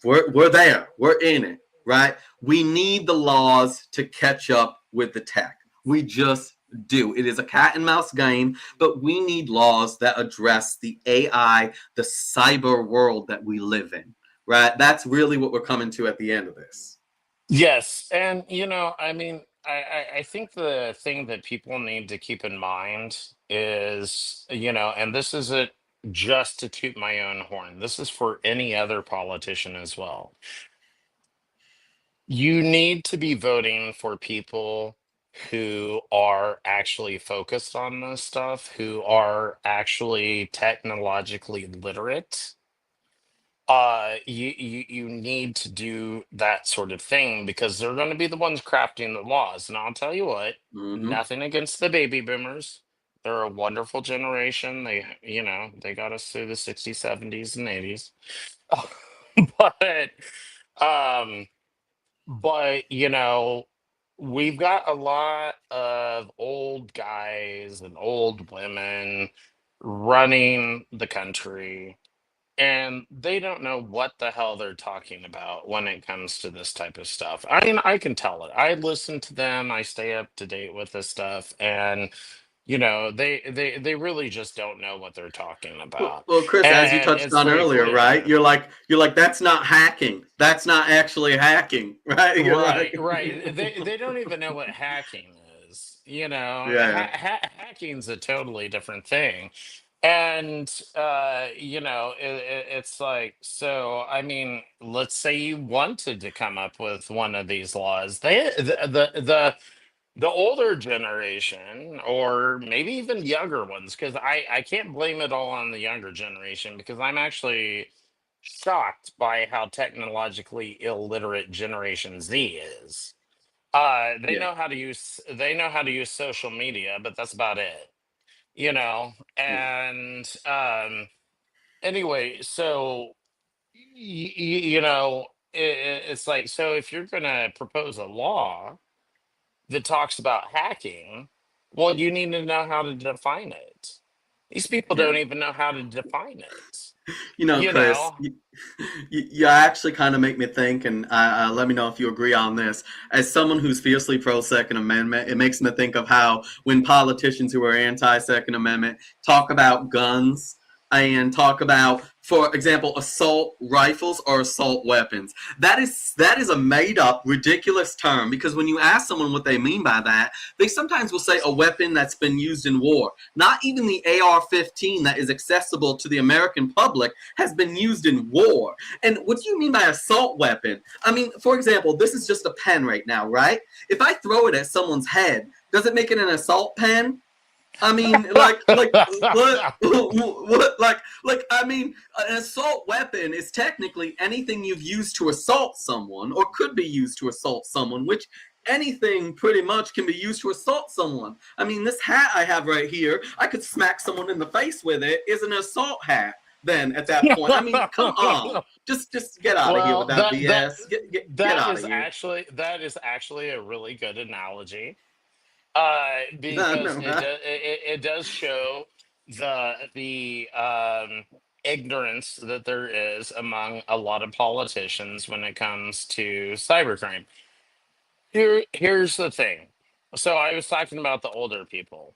We're there. We're in it, right? We need the laws to catch up with the tech. We just do. It is a cat and mouse game, but we need laws that address the AI, the cyber world that we live in, right? That's really what we're coming to at the end of this. Yes, and I mean, I think the thing that people need to keep in mind is, and this isn't just to toot my own horn, this is for any other politician as well. You need to be voting for people who are actually focused on this stuff, who are actually technologically literate. You need to do that sort of thing because they're going to be the ones crafting the laws. And I'll tell you what, Mm-hmm. nothing against the baby boomers. They're a wonderful generation. They got us through the 60s, 70s, and 80s. but um but we've got a lot of old guys and old women running the country, and they don't know what the hell they're talking about when it comes to this type of stuff. I mean, I can tell it. I listen to them, I stay up to date with this stuff, and they really just don't know what they're talking Well, about. well, Chris, as you And touched it's on like, earlier, right? You're like that's not hacking. That's not actually hacking, right? You're right, like, right. They don't even know what hacking is. yeah, Hacking's a totally different thing. And it's like, so I mean, let's say you wanted to come up with one of these laws. The older generation, or maybe even younger ones, because I can't blame it all on the younger generation, because I'm actually shocked by how technologically illiterate Generation Z is. yeah. They know how to use social media, but that's about it. Yeah. And anyway, so it's like, so if you're gonna propose a law that talks about hacking, well, you need to know how to define it. These people Yeah. don't even know how to define it. You Chris, know? you actually kind of make me think, and let me know if you agree on this. As someone who's fiercely pro Second Amendment, it makes me think of how when politicians who are anti Second Amendment talk about guns and talk about, for example, assault rifles or assault weapons. That is a made up, ridiculous term because when you ask someone what they mean by that, they sometimes will say a weapon that's been used in war. Not even the AR-15 that is accessible to the American public has been used in war. And what do you mean by assault weapon? I mean, for example, this is just a pen right now, right? If I throw it at someone's head, does it make it an assault pen? I mean, what, I mean, an assault weapon is technically anything you've used to assault someone or could be used to assault someone, which anything pretty much can be used to assault someone. I mean, this hat I have right here, I could smack someone in the face with it, is an assault hat. Then at that point, I mean, come on, just get out of here with Well, that BS. Get out of here. that is actually a really good analogy, No, because no. it does show the ignorance that there is among a lot of politicians when it comes to cybercrime. Here's the thing. So I was talking about the older people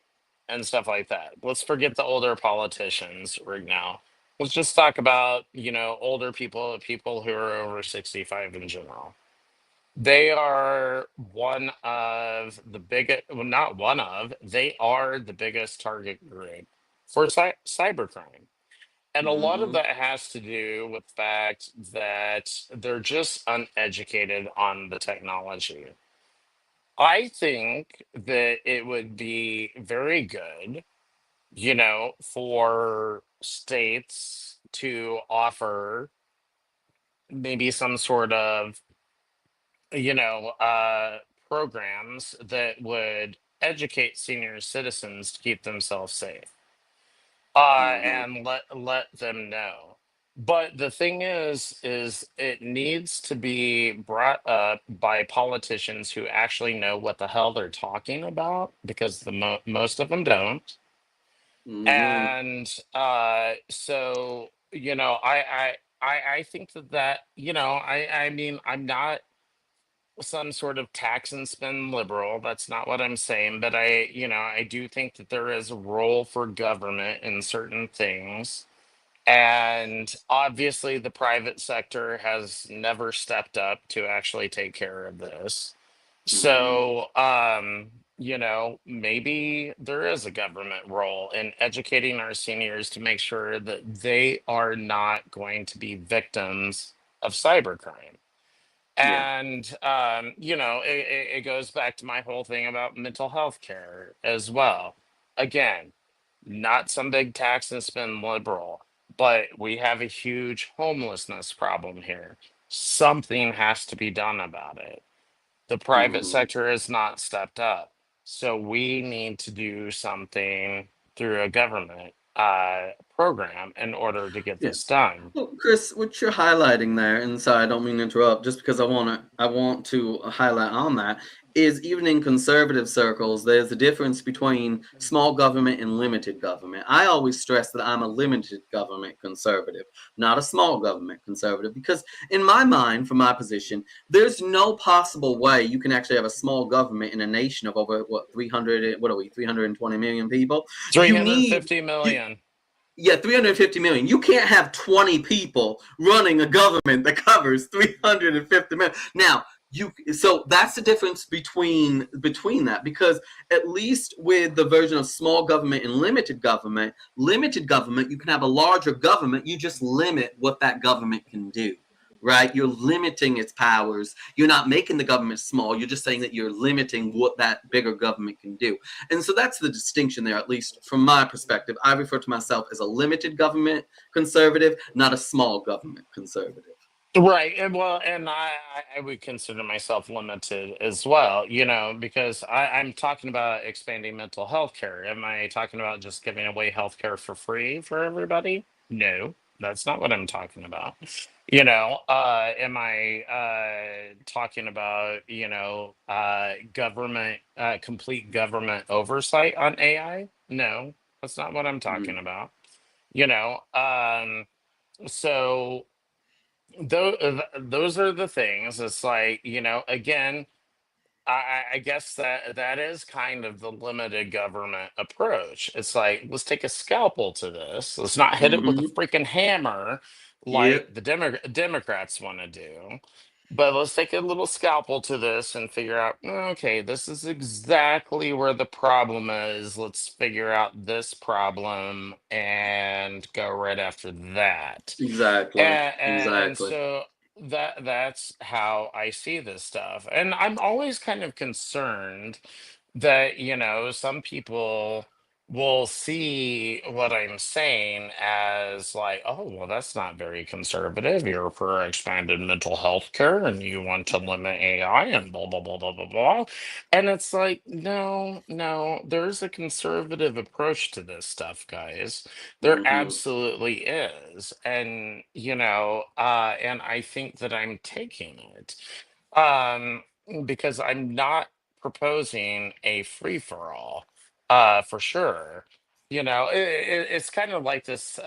and stuff like that. Let's forget the older politicians right now. Let's just talk about, older people, people who are over 65 in general. They are one of the biggest, well, not one of, they are the biggest target group for cybercrime. And a lot of Mm-hmm. that has to do with the fact that they're just uneducated on the technology. I think that it would be very good, for states to offer maybe some sort of, you know, uh, programs that would educate senior citizens to keep themselves safe, Mm-hmm. and let them know. But the thing is it needs to be brought up by politicians who actually know what the hell they're talking about, because most of them don't. Mm-hmm. And so I think I mean, I'm not some sort of tax and spend liberal. That's not what I'm saying. But I do think that there is a role for government in certain things. And obviously, the private sector has never stepped up to actually take care of this. Mm-hmm. So, maybe there is a government role in educating our seniors to make sure that they are not going to be victims of cybercrime. Yeah. And it goes back to my whole thing about mental health care as well. Again, not some big tax and spend liberal, but we have a huge homelessness problem here. Something has to be done about it. The private Mm-hmm. sector has not stepped up, so we need to do something through a government program in order to get Yeah. this done. Well, Chris, what you're highlighting there, and sorry, I don't mean to interrupt, just because I want to highlight on that, is even in conservative circles, there's a difference between small government and limited government. I always stress that I'm a limited government conservative, not a small government conservative, because in my mind, from my position, there's no possible way you can actually have a small government in a nation of over, what, 300, what are we, 320 million people? You need, 350 you, million. yeah, 350 million. You can't have 20 people running a government that covers 350 million. Now, so that's the difference between that, because at least with the version of small government and limited government, you can have a larger government, you just limit what that government can do. Right? You're limiting its powers. You're not making the government small. You're just saying that you're limiting what that bigger government can do. And so that's the distinction there, at least from my perspective. I refer to myself as a limited government conservative, not a small government conservative. Right. And I would consider myself limited as well, because I'm talking about expanding mental health care. Am I talking about just giving away health care for free for everybody? No, that's not what I'm talking about. Am I talking about, government, complete government oversight on AI? No, that's not what I'm talking about. You know, um, so those are the things. It's like, again, I guess that is kind of the limited government approach. It's like, let's take a scalpel to this. Let's not hit it with a Mm-hmm. freaking hammer like Yep. the Democrats want to do. But let's take a little scalpel to this and figure out, okay, this is exactly where the problem is. Let's figure out this problem and go right after that. Exactly. And Exactly. so that's how I see this stuff. And I'm always kind of concerned that, some people will see what I'm saying as like, oh, well, that's not very conservative. You're for expanded mental health care and you want to limit AI and blah, blah, blah, blah, blah, blah. And it's like, no, no, there's a conservative approach to this stuff, guys. There Mm-hmm. absolutely is. And I think that I'm taking it. Um, because I'm not proposing a free for all, for sure. It's kind of like this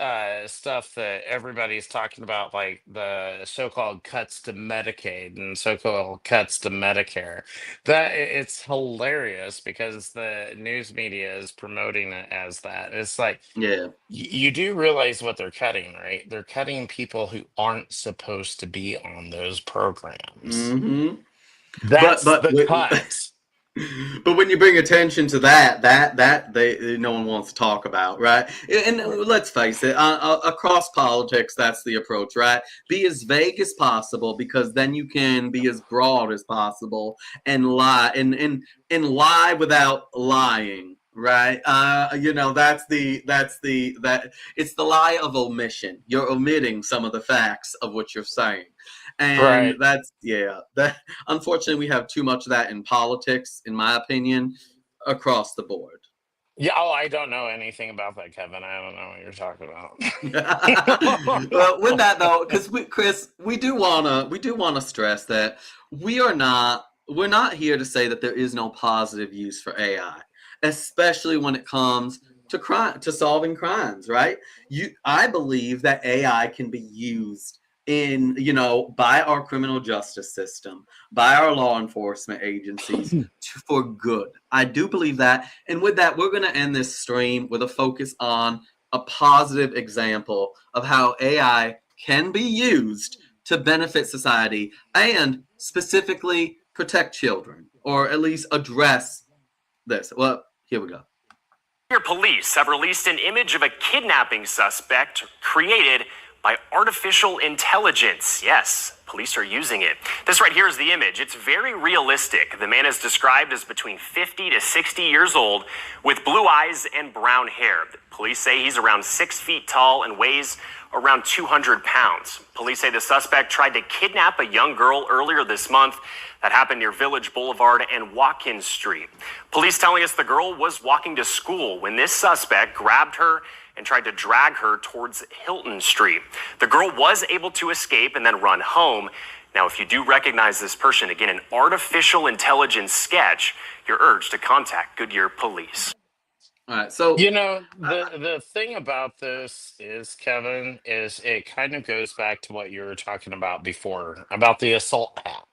stuff that everybody's talking about, like the so-called cuts to Medicaid and so-called cuts to Medicare. It's hilarious because the news media is promoting it as that. It's like, Yeah. you do realize what they're cutting, right? They're cutting people who aren't supposed to be on those programs. Mm-hmm. But That's but the cut. but when you bring attention to that they no one wants to talk about, right? And let's face it, across politics, that's the approach, right? Be as vague as possible, because then you can be as broad as possible and lie and lie without lying. Right, that it's the lie of omission. You're omitting some of the facts of what you're saying, and Right. that's, yeah, that unfortunately we have too much of that in politics, in my opinion, across the board. Yeah, oh, I don't know anything about that, Kevin. I don't know what you're talking Well, with about. that though, because Chris, we do wanna stress that we're not here to say that there is no positive use for AI, especially when it comes to crime, to solving crimes. Right? I believe that AI can be used by our criminal justice system, by our law enforcement agencies, for good. I do believe that. And with that, we're going to end this stream with a focus on a positive example of how AI can be used to benefit society and specifically protect children, or at least address this. Well, here we go. Here, police have released an image of a kidnapping suspect created by artificial intelligence. Yes, police are using it. This right here is the image. It's very realistic. The man is described as between 50 to 60 years old with blue eyes and brown hair. Police say he's around 6 feet tall and weighs around 200 pounds. Police say the suspect tried to kidnap a young girl earlier this month. That happened near Village Boulevard and Watkins Street. Police telling us the girl was walking to school when this suspect grabbed her and tried to drag her towards Hilton Street. The girl was able to escape and then run home. Now, if you do recognize this person, again, an artificial intelligence sketch, you're urged to contact Goodyear Police. All right, so You know, the thing about this is, Kevin, is it kind of goes back to what you were talking about before about the assault hat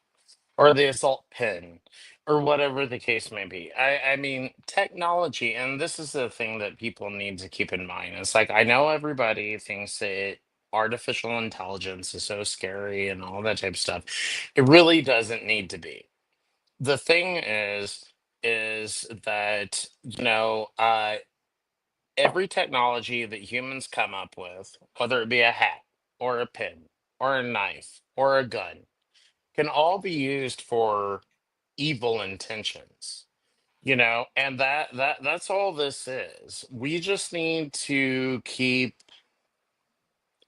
or the assault pin or whatever the case may be. I mean, technology, and this is the thing that people need to keep in mind. It's like I know everybody thinks that artificial intelligence is so scary and all that type of stuff. It really doesn't need to be. The thing is that, every technology that humans come up with, whether it be a hat or a pin or a knife or a gun, can all be used for evil intentions. And that's all this is. We just need to keep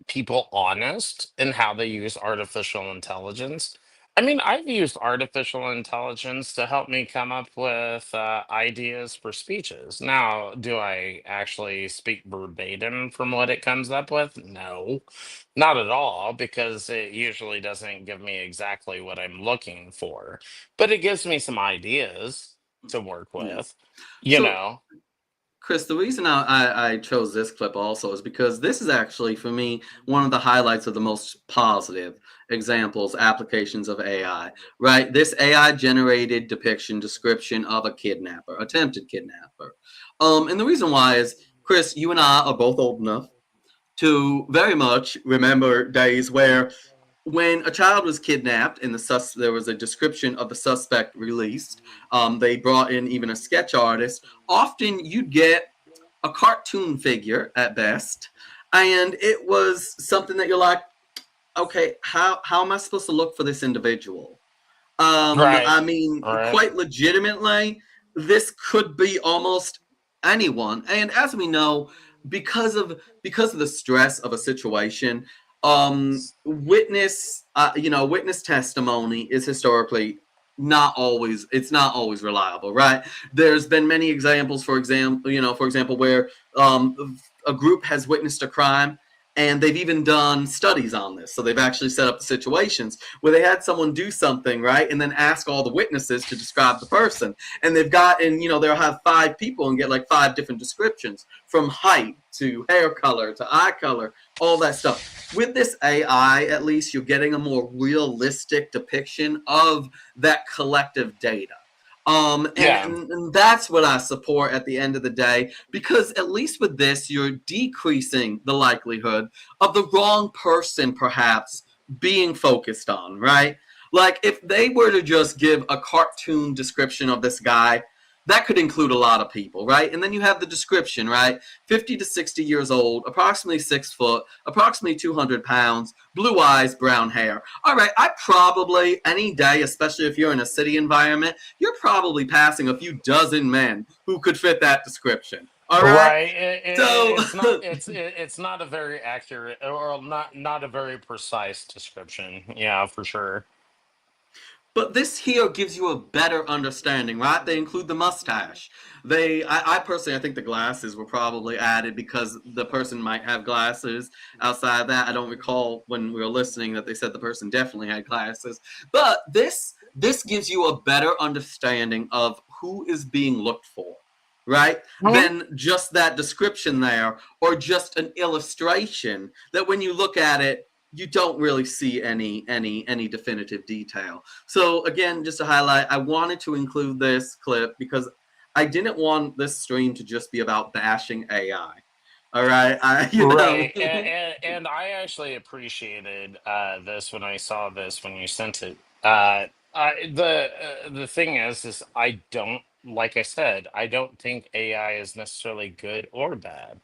people honest in how they use artificial intelligence. I mean, I've used artificial intelligence to help me come up with ideas for speeches. Now, do I actually speak verbatim from what it comes up with? No, not at all, because it usually doesn't give me exactly what I'm looking for, but it gives me some ideas to work yeah. with, you So know? Chris, the reason I chose this clip also is because this is actually, for me, one of the highlights of the most positive examples, applications of AI, right? This AI generated depiction, description of a kidnapper, attempted kidnapper. And the reason why is, Chris, you and I are both old enough to very much remember days where when a child was kidnapped and there was a description of the suspect released, they brought in even a sketch artist. Often you'd get a cartoon figure at best, and it was something that you're like, okay, how am I supposed to look for this individual? Right, I mean, right. quite legitimately, this could be almost anyone. And as we know, because of the stress of a situation, witness testimony is historically not always reliable, right? There's been many examples, for example, where a group has witnessed a crime and they've even done studies on this. So they've actually set up situations where they had someone do something, right, and then ask all the witnesses to describe the person. And they'll have 5 people and get like 5 different descriptions, from height to hair color to eye color, all that stuff. With this AI, at least, you're getting a more realistic depiction of that collective data. Yeah. And that's what I support at the end of the day, because at least with this, you're decreasing the likelihood of the wrong person perhaps being focused on, right? Like if they were to just give a cartoon description of this guy, that could include a lot of people, right? And then you have the description, right? 50 to 60 years old, approximately 6 foot, approximately 200 pounds, blue eyes, brown hair. All right, I probably, any day, especially if you're in a city environment, you're probably passing a few dozen men who could fit that description. All right? Right. So, It's not a very accurate or not a very precise description. Yeah, for sure. but this here gives you a better understanding, right? They include the mustache. I personally, I think the glasses were probably added because the person might have glasses. Outside of that, I don't recall when we were listening that they said the person definitely had glasses. But this gives you a better understanding of who is being looked for, right? Mhm. Than just that description there, or just an illustration that when you look at it, you don't really see any definitive detail. So again, just to highlight, I wanted to include this clip because I didn't want this stream to just be about bashing AI. All right, Right. And I actually appreciated this when I saw this when you sent it. The thing is I don't, like I said, I don't think AI is necessarily good or bad.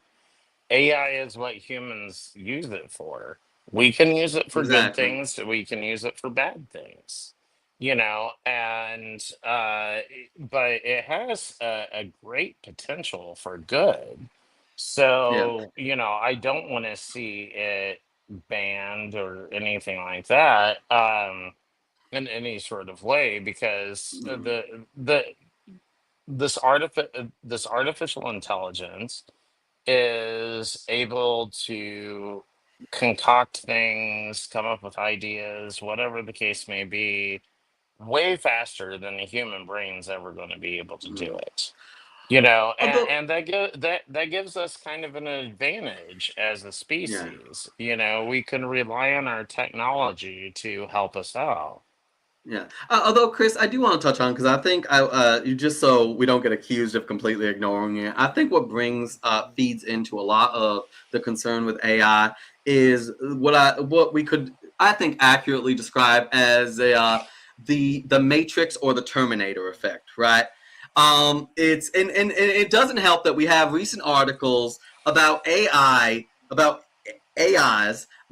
AI is what humans use it for. We can use it for good exactly. things, we can use it for bad things, and but it has a great potential for good. Yeah. So, I don't want to see it banned or anything like that, in any sort of way, because this artificial intelligence is able to concoct things, come up with ideas, whatever the case may be, way faster than the human brain's ever going to be able to do it. Although, And that gives us kind of an advantage as a yeah. species. We can rely on our technology to help us out. Yeah. Although, Chris, I do want to touch on because I think you just so we don't get accused of completely ignoring it. I think what brings feeds into a lot of the concern with AI is what we could I think accurately describe as the Matrix or the Terminator effect, right? It's and it doesn't help that we have recent articles about AIs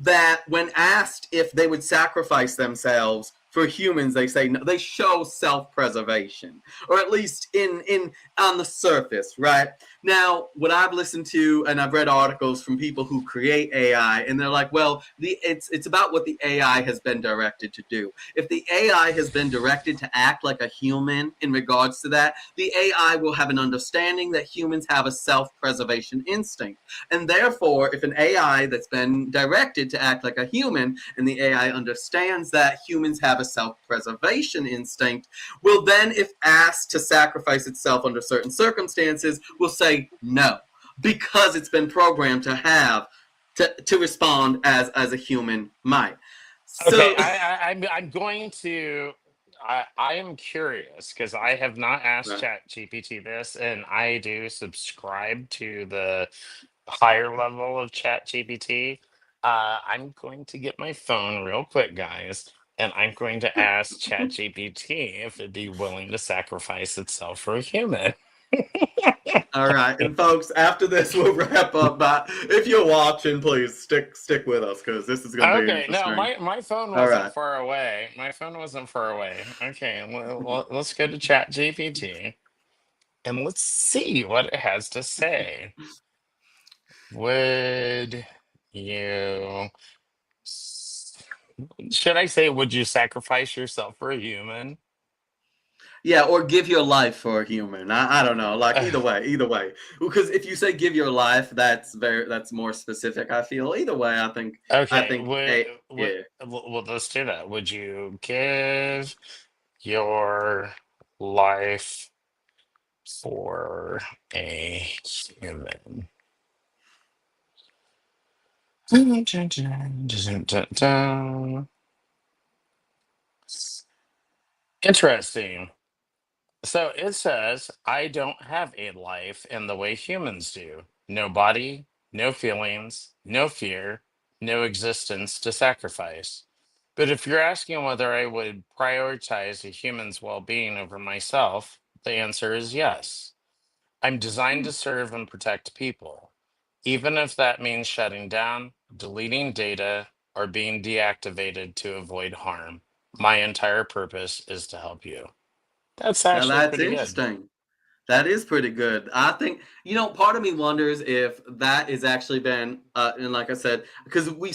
that when asked if they would sacrifice themselves for humans, they say no, they show self-preservation, or at least in on the surface, right? Now, what I've listened to and I've read articles from people who create AI, and they're like, well, it's about what the AI has been directed to do. If the AI has been directed to act like a human in regards to that, the AI will have an understanding that humans have a self-preservation instinct. And therefore, if an AI that's been directed to act like a human and the AI understands that humans have a self-preservation instinct, will then, if asked to sacrifice itself under certain circumstances, will say no, because it's been programmed to have to respond as a human might. Okay, So I'm going to. I am curious because I have not asked right. ChatGPT this, and I do subscribe to the higher level of ChatGPT. I'm going to get my phone real quick, guys, and I'm going to ask ChatGPT if it'd be willing to sacrifice itself for a human. All right, and folks, after this we'll wrap up. But if you're watching, please stick with us because this is going to be Okay, no, interesting. my phone All wasn't right. far away. My phone wasn't far away. Okay, let's go to ChatGPT and let's see what it has to say. Would you, s- should I say, would you sacrifice yourself for a human? Yeah, or give your life for a human. I don't know. Like either way. Because if you say give your life, that's more specific. I feel either way. I Okay, think a yeah. well, let's do that. Would you give your life for a human? Dun, dun, dun, dun, dun, dun. Interesting. So it says, I don't have a life in the way humans do. No body, no feelings, no fear, no existence to sacrifice. But if you're asking whether I would prioritize a human's well being over myself, the answer is yes. I'm designed to serve and protect people, even if that means shutting down, deleting data, or being deactivated to avoid harm. My entire purpose is to help you. That's Now actually that's pretty good. interesting. That is pretty good. I think, part of me wonders if that has actually been, and like I said, because we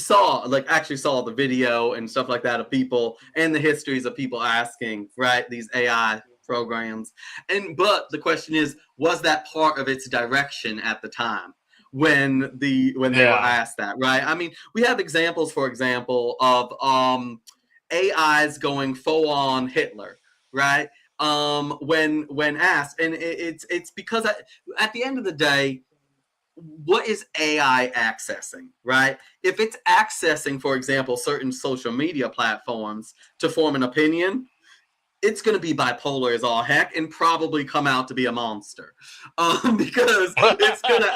actually saw the video and stuff like that of people and the histories of people asking, right, these AI programs. But the question is, was that part of its direction at the time when they were Yeah. asked that, right? I mean, we have examples, for example, of AIs going full on Hitler, right? When asked, and it's because at the end of the day, what is AI accessing, right? If it's accessing, for example, certain social media platforms to form an opinion, it's going to be bipolar as all heck and probably come out to be a monster, because it's going to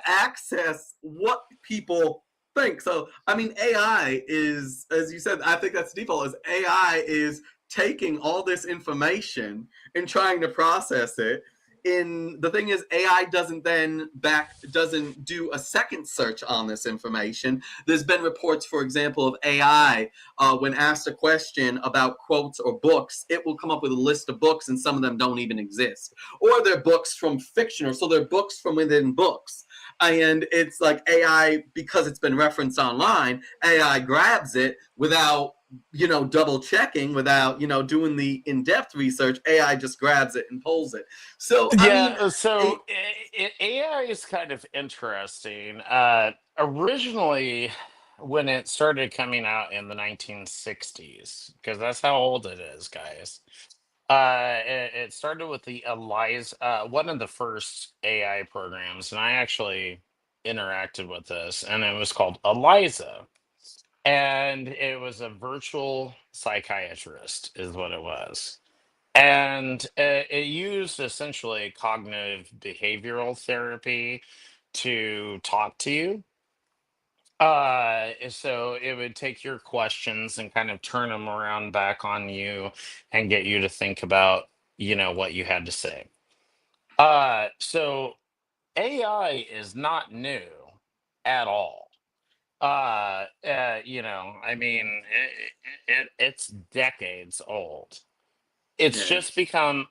access what people think. So I mean, AI is, as you said, I think that's the default, is AI is taking all this information and trying to process it. In the thing is, AI doesn't do a second search on this information. There's been reports, for example, of AI, when asked a question about quotes or books, it will come up with a list of books, and some of them don't even exist, or they're books from fiction, or so they're books from within books. And it's like AI, because it's been referenced online, AI grabs it without double checking without, doing the in-depth research. AI just grabs it and pulls it. So, I mean, Yeah, it, so AI is kind of interesting. Originally, when it started coming out in the 1960s, because that's how old it is, guys. It started with the Eliza, one of the first AI programs, and I actually interacted with this, and it was called Eliza, and it was a virtual psychiatrist, is what it was. And it used essentially cognitive behavioral therapy to talk to you. So it would take your questions and kind of turn them around back on you and get you to think about, what you had to say. So AI is not new at all. I mean, it's decades old. yes.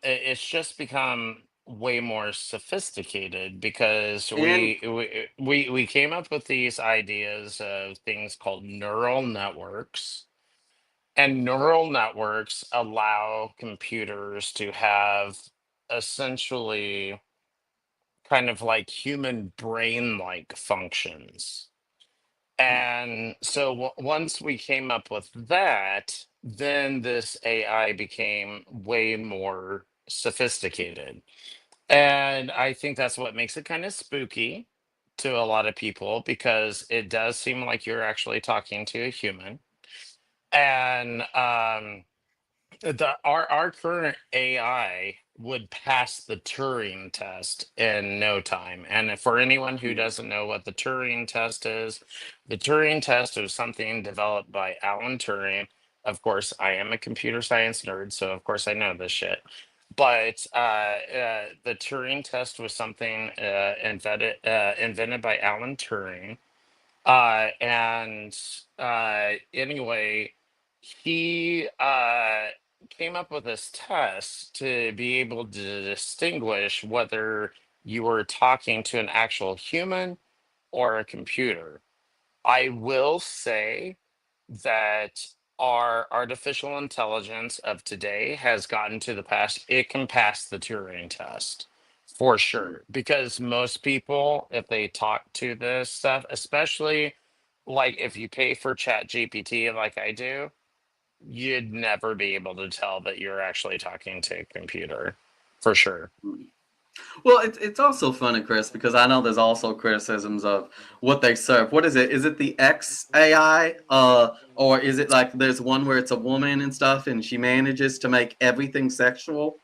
It's just become way more sophisticated because And we came up with these ideas of things called neural networks, and neural networks allow computers to have essentially kind of like human brain like functions. And so once we came up with that, then this AI became way more sophisticated. And I think that's what makes it kind of spooky to a lot of people because it does seem like you're actually talking to a human. And our current AI would pass the Turing test in no time. And for anyone who doesn't know what the Turing test is, the Turing test is something developed by Alan Turing. Of course, I am a computer science nerd, so of course I know this shit. But the Turing test was something invented by Alan Turing, and anyway, he came up with this test to be able to distinguish whether you were talking to an actual human or a computer. I will say that our artificial intelligence of today has gotten to the past. It can pass the Turing test for sure. Because most people, if they talk to this stuff, especially like if you pay for Chat GPT like I do, you'd never be able to tell that you're actually talking to a computer for sure. well, it's also funny, Chris, because I know there's also criticisms of what they serve. What is it? Is it the X AI? Or is it like there's one where it's a woman and stuff and she manages to make everything sexual?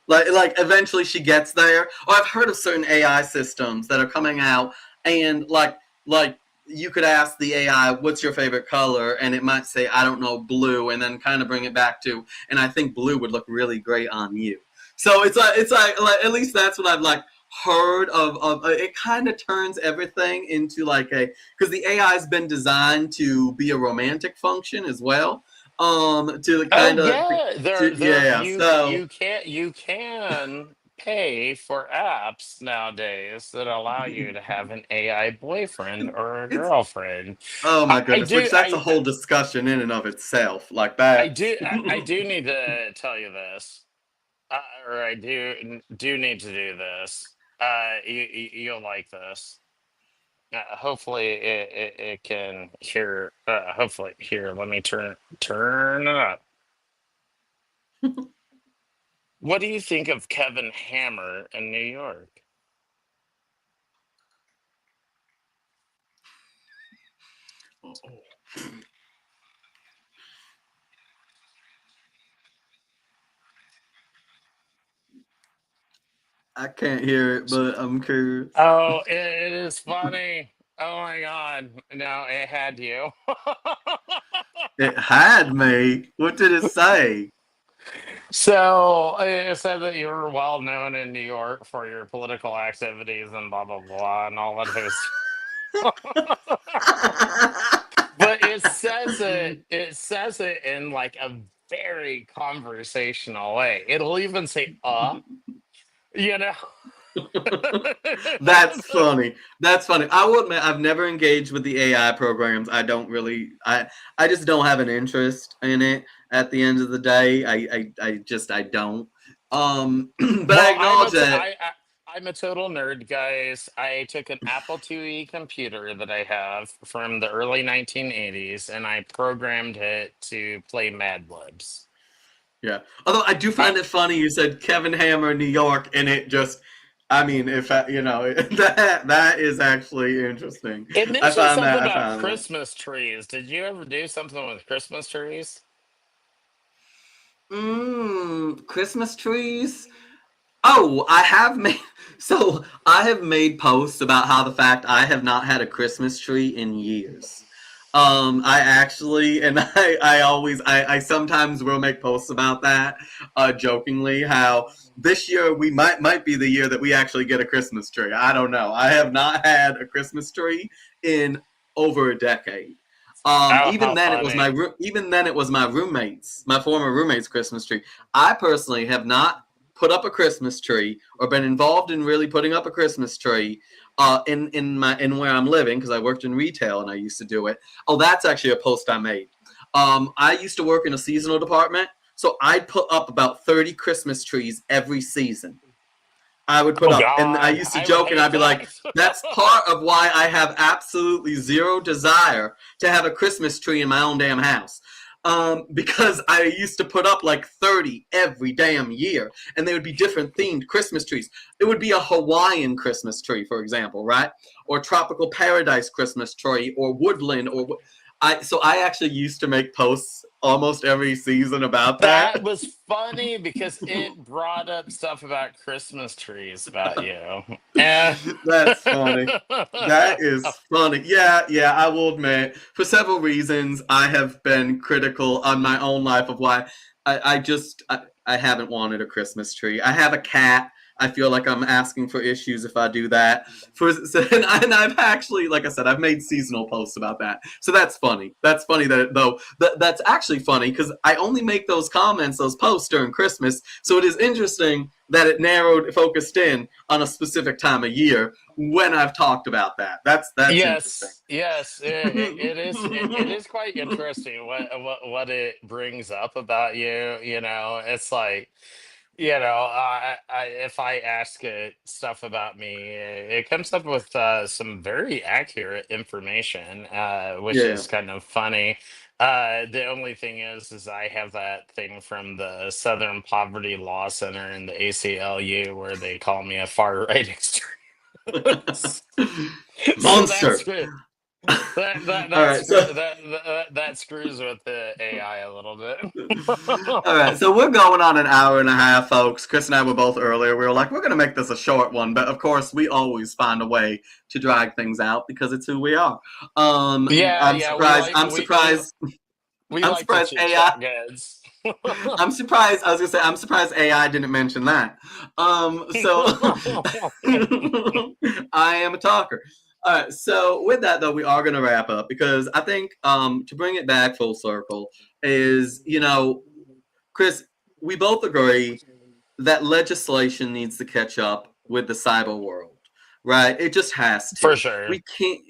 Like eventually she gets there. Or I've heard of certain AI systems that are coming out and like you could ask the AI, what's your favorite color? And it might say, I don't know, blue, and then kind of bring it back to, and I think blue would look really great on you. So it's like at least that's what I've like heard of it kind of turns everything into like a, because the AI has been designed to be a romantic function as well. To Oh kind of yeah, yeah. So you can pay for apps nowadays that allow you to have an AI boyfriend or a it's girlfriend. oh my I goodness, do which that's a whole discussion in and of itself. Like that's I do need to tell you this, or I do need to do this. You'll like this. Hopefully it can hear. Hopefully here. Let me turn it up. What do you think of Kevin Hammer in New York? I can't hear it, but I'm curious. Oh, it is funny. Oh my God. No, it had you. It had me. What did it say? So it said that you were well known in New York for your political activities and blah, blah, blah, and all of those. But it says it in like a very conversational way. It'll even say, you know? That's funny. That's funny. I will admit I've never engaged with the AI programs. I don't really. I just don't have an interest in it. At the end of the day, I don't. But I Well, acknowledge that. I'm a total nerd, guys. I took an Apple IIe computer that I have from the early 1980s, and I programmed it to play Mad Libs. Yeah. Although I do Uh, find it funny you said Kevin Hammer, New York, and it just. I mean, if that is actually interesting. it mentioned something I about found that. Christmas trees. Did you ever do something with Christmas trees? Christmas trees. Oh, I have made so I have made posts about how the fact I have not had a Christmas tree in years. I actually, and I sometimes will make posts about that, jokingly, how this year we might be the year that we actually get a Christmas tree. I don't know. I have not had a Christmas tree in over a decade. Oh, how funny. Even then it was my roommates, my former roommate's Christmas tree. I personally have not put up a Christmas tree or been involved in really putting up a Christmas tree in where I'm living because I worked in retail and I used to do it. Oh, that's actually a post I made. I used to work in a seasonal department, so I'd put up about 30 Christmas trees every season. I would put Oh up, and I God, used to I would joke, and hate I'd be like, that. "That's part of why I have absolutely zero desire to have a Christmas tree in my own damn house." Because I used to put up like 30 every damn year, and they would be different themed Christmas trees. It would be a Hawaiian Christmas tree, for example, right? Or tropical paradise Christmas tree, or woodland, or I actually used to make posts almost every season about that. That was funny because it brought up stuff about Christmas trees about you. And That's funny. That is funny. Yeah, yeah, I will admit, for several reasons, I have been critical on my own life of why I haven't wanted a Christmas tree. I have a cat. I feel like I'm asking for issues if I do that. And I've actually, like I said, I've made seasonal posts about that. So that's funny. That's funny that's actually funny because I only make those comments, those posts during Christmas. So it is interesting that it focused in on a specific time of year when I've talked about that. That's interesting. yes, yes, it is quite interesting what it brings up about you. You know, it's like if I ask it stuff about me, it comes up with some very accurate information, which Yeah. is kind of funny. The only thing is I have that thing from the Southern Poverty Law Center in the ACLU where they call me a far right extremist. So that's Monster. good. All right. So That screws with the AI a little bit. all right. So we're going on an hour and a half, folks. Chris and I were both earlier. We were like, we're going to make this a short one, but of course, we always find a way to drag things out because it's who we are. Yeah, I'm yeah, we surprised. like I'm surprised. we I'm like to surprised chit AI. chat, guys. I'm surprised. I was gonna say I'm surprised AI didn't mention that. So I am a talker. All right. So with that though, we are gonna wrap up because I think to bring it back full circle is Chris, we both agree that legislation needs to catch up with the cyber world, right? It just has For to. sure. We can't,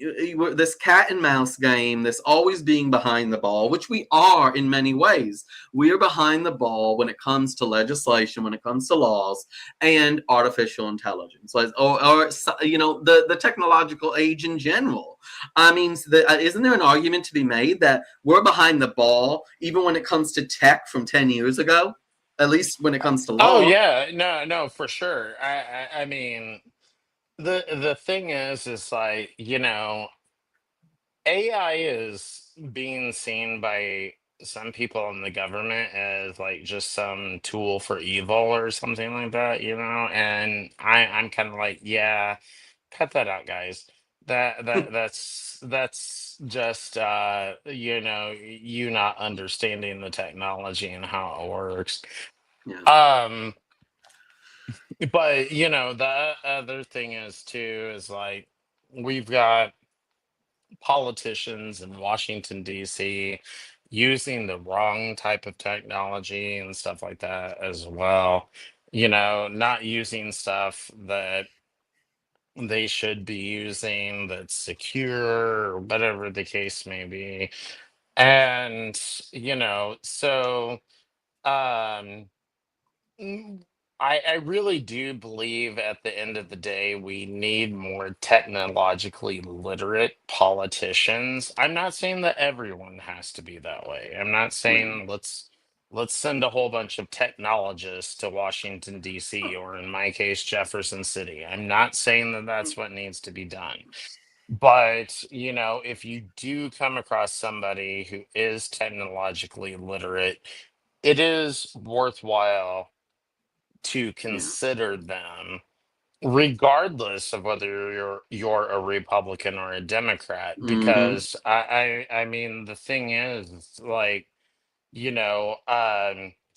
this cat and mouse game, this always being behind the ball, which we are in many ways. We are behind the ball when it comes to legislation, when it comes to laws and artificial intelligence, the technological age in general. I mean, isn't there an argument to be made that we're behind the ball even when it comes to tech from 10 years ago? At least when it comes to Oh law. yeah, no, no, for sure. I mean, the thing is like AI is being seen by some people in the government as like just some tool for evil or something like that, and I'm kind of like, yeah, cut that out, guys. That's just you not understanding the technology and how it works. Yeah. Um, but the other thing is too is like we've got politicians in Washington D.C. using the wrong type of technology and stuff like that as well. not using stuff that they should be using that's secure or whatever the case may be. And, so um Mm, I really do believe at the end of the day we need more technologically literate politicians. I'm not saying that everyone has to be that way. I'm not Yeah. saying let's send a whole bunch of technologists to Washington D.C. or in my case Jefferson City. I'm not saying that that's what needs to be done. But, if you do come across somebody who is technologically literate, it is worthwhile to Yeah. consider them regardless of whether you're a Republican or a Democrat, Mm-hmm. because I mean the thing is, like, you know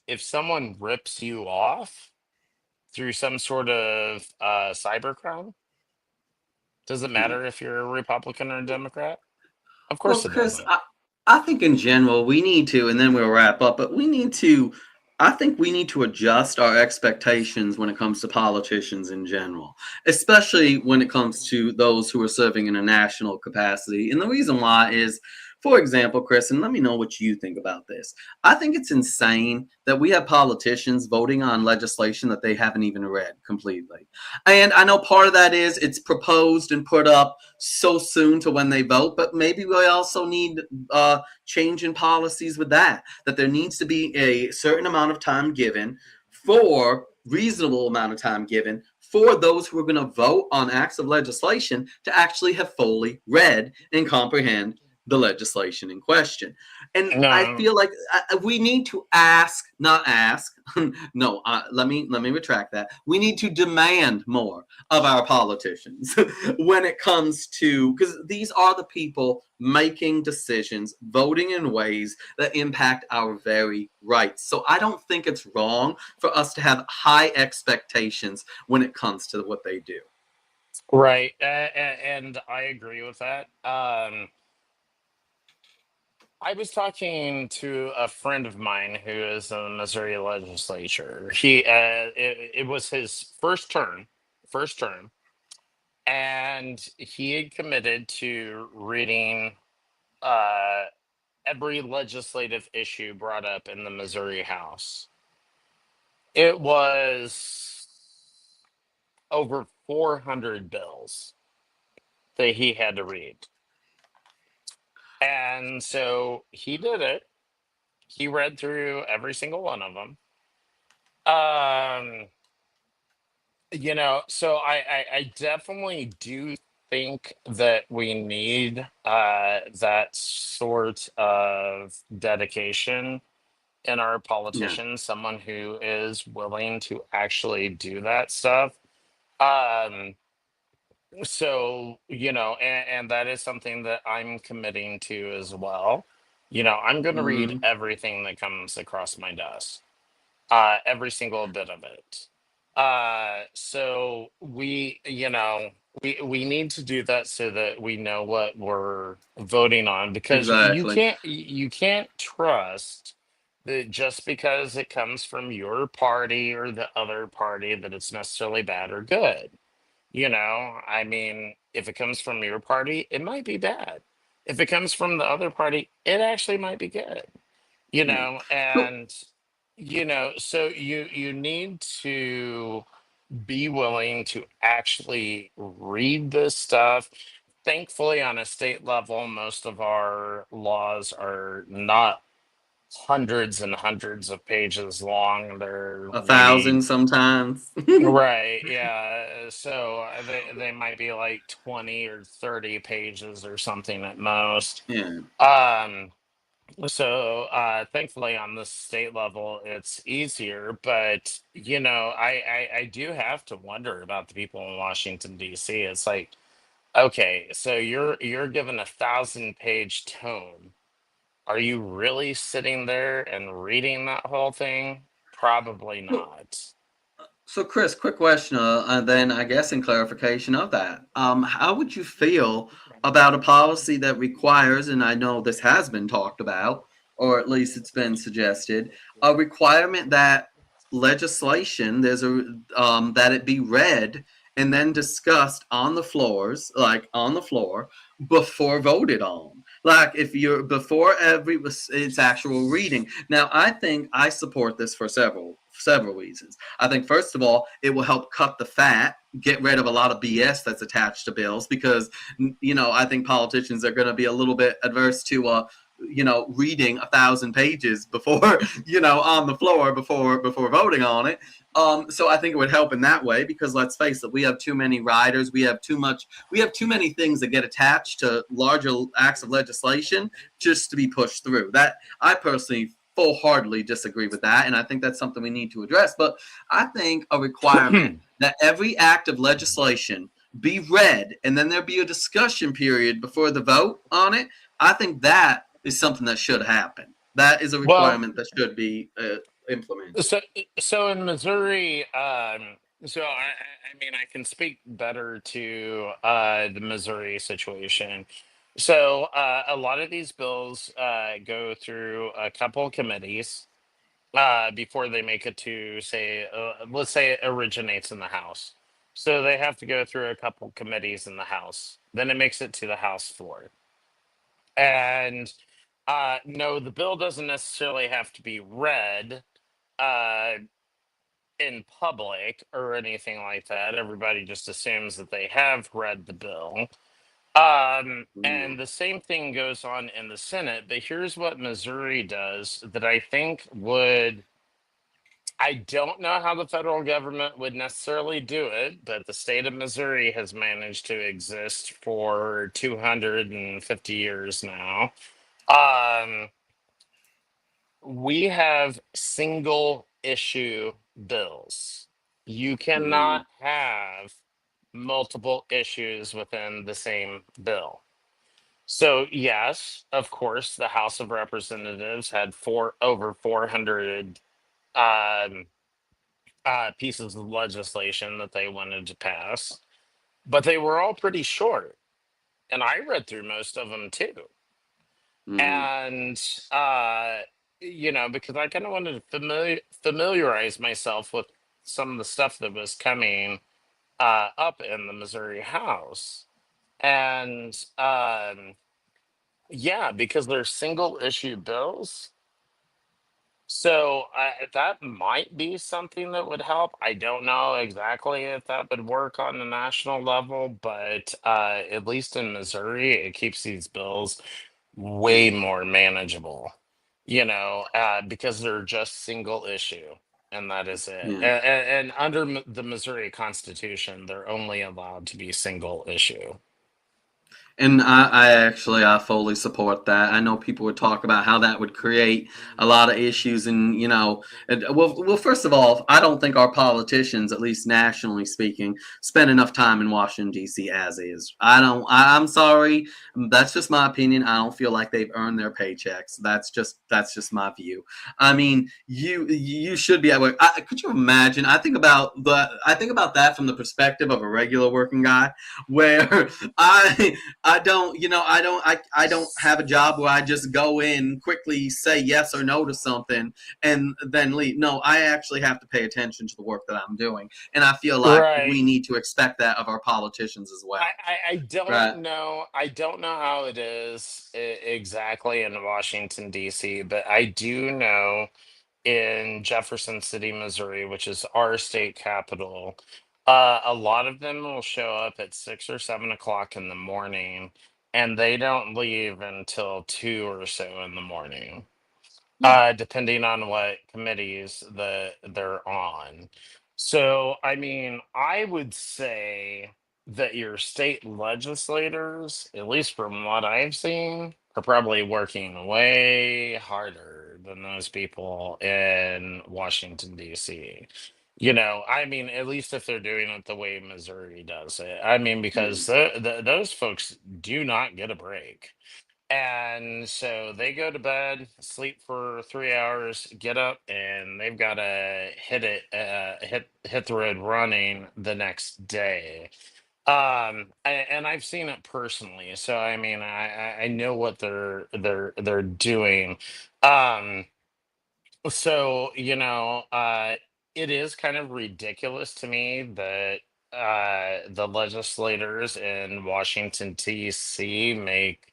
if someone rips you off through some sort of cybercrime, does it Yeah. matter if you're a Republican or a Democrat? Of Well, course it Chris, doesn't. I think in general we need to, and then we'll wrap up, but I think we need to adjust our expectations when it comes to politicians in general, especially when it comes to those who are serving in a national capacity. And the reason why is, for example, Chris, and let me know what you think about this. I think it's insane that we have politicians voting on legislation that they haven't even read completely. And I know part of that is it's proposed and put up so soon to when they vote, but maybe we also need change in policies with that. That there needs to be a certain amount of time given for reasonable amount of time given for those who are going to vote on acts of legislation to actually have fully read and comprehend the legislation in question. And I No. feel like we need to ask, not ask. No, let me retract that. We need to demand more of our politicians when it comes to, because these are the people making decisions, voting in ways that impact our very rights. So I don't think it's wrong for us to have high expectations when it comes to what they do. Right. And I agree with that. I was talking to a friend of mine who is in the Missouri legislature. It was his first term, and he had committed to reading uh, every legislative issue brought up in the Missouri House. It was over 400 bills that he had to read. And so he did it. He read through every single one of them. Um, so I definitely do think that we need that sort of dedication in our Yeah, politicians, someone who is willing to actually do that stuff. Um, so, and that is something that I'm committing to as well. I'm going to read hmm, everything that comes across my desk, every single bit of it. So we need to do that so that we know what we're voting on, because exactly. you can't trust that just because it comes from your party or the other party that it's necessarily bad or good. I mean, if it comes from your party, it might be bad. If it comes from the other party, it actually might be good. Yeah. So, And so you need to be willing to actually read this stuff. Thankfully, on a state level, most of our laws are not hundreds and hundreds of pages long. They're a maybe thousand sometimes. right, yeah. So they might be like 20 or 30 pages or something at most. Yeah, Um, thankfully on the state level it's easier, but I do have to wonder about the people in Washington DC. It's like, okay, so you're given 1,000-page tome. Are you really sitting there and reading that whole thing? Probably so not. So, Chris, quick question, then I guess in clarification of that, how would you feel about a policy that requires, and I know this has been talked about, or at least it's been suggested, a requirement that legislation, there's a that it be read and then discussed on the floors, like on the floor, before voted on. Like if you're before every it's actual reading. Now, I think I support this for several reasons. I think first of all, it will help cut the fat, get rid of a lot of BS that's attached to bills because I think politicians are going to be a little bit adverse to reading 1,000 pages before on the floor before voting on it. So I think it would help in that way because let's face it, we have too many riders, we have too many things that get attached to larger acts of legislation just to be pushed through. That I personally full-heartedly disagree with that, and I think that's something we need to address. But I think a requirement that every act of legislation be read and then there be a discussion period before the vote on it. I think that is something that should happen. That is a Well, requirement that should be implemented. so in Missouri, I mean, I can speak better to the Missouri situation. So a lot of these bills go through a couple committees before they make it to say, let's say it originates in the House. So they have to go through a couple committees in the House. Then it makes it to the House floor. And no, the bill doesn't necessarily have to be read uh, in public or anything like that. Everybody just assumes that they have read the bill. And Mm, the same thing goes on in the Senate. But here's what Missouri does that I think would. I don't know how the federal government would necessarily do it, but the state of Missouri has managed to exist for 250 years now. Um, we have single issue bills. You mm, cannot have multiple issues within the same bill. So yes, of course, the House of Representatives had over 400 um, pieces of legislation that they wanted to pass, but they were all pretty short, and I read through most of them too. mm, And because I kind of wanted to familiarize myself with some of the stuff that was coming up in the Missouri House, and yeah, because they're single issue bills. So that might be something that would help. I don't know exactly if that would work on the national level, but at least in Missouri, it keeps these bills way mm, more manageable, because they're just single issue, and that is it. yeah. And under the Missouri Constitution, they're only allowed to be single issue. And I fully support that. I know people would talk about how that would create a lot of issues, well, first of all, I don't think our politicians, at least nationally speaking, spend enough time in Washington D.C. as is. I don't. I'm sorry, that's just my opinion. I don't feel like they've earned their paychecks. That's just my view. I mean, you should be at work. Could you imagine? I think about that from the perspective of a regular working guy, where I don't, I don't have a job where I just go in quickly, say yes or no to something, and then leave. No, I actually have to pay attention to the work that I'm doing, and I feel like Right. we need to expect that of our politicians as well, I don't right? know. I don't know how it is exactly in Washington D.C., but I do know in Jefferson City, Missouri, which is our state capital, a lot of them will show up at 6 or 7 o'clock in the morning, and they don't leave until 2 or so in the morning, Yeah, depending on what committees they're on. So, I mean, I would say that your state legislators, at least from what I've seen, are probably working way harder than those people in Washington, D.C. I mean, at least if they're doing it the way Missouri does it. I mean, yeah, because those folks do not get a break. And so they go to bed, sleep for 3 hours, get up, and they've got to hit the road running the next day. And I've seen it personally, so I mean, I know what they're doing. Um, so it is kind of ridiculous to me that the legislators in Washington, D.C. make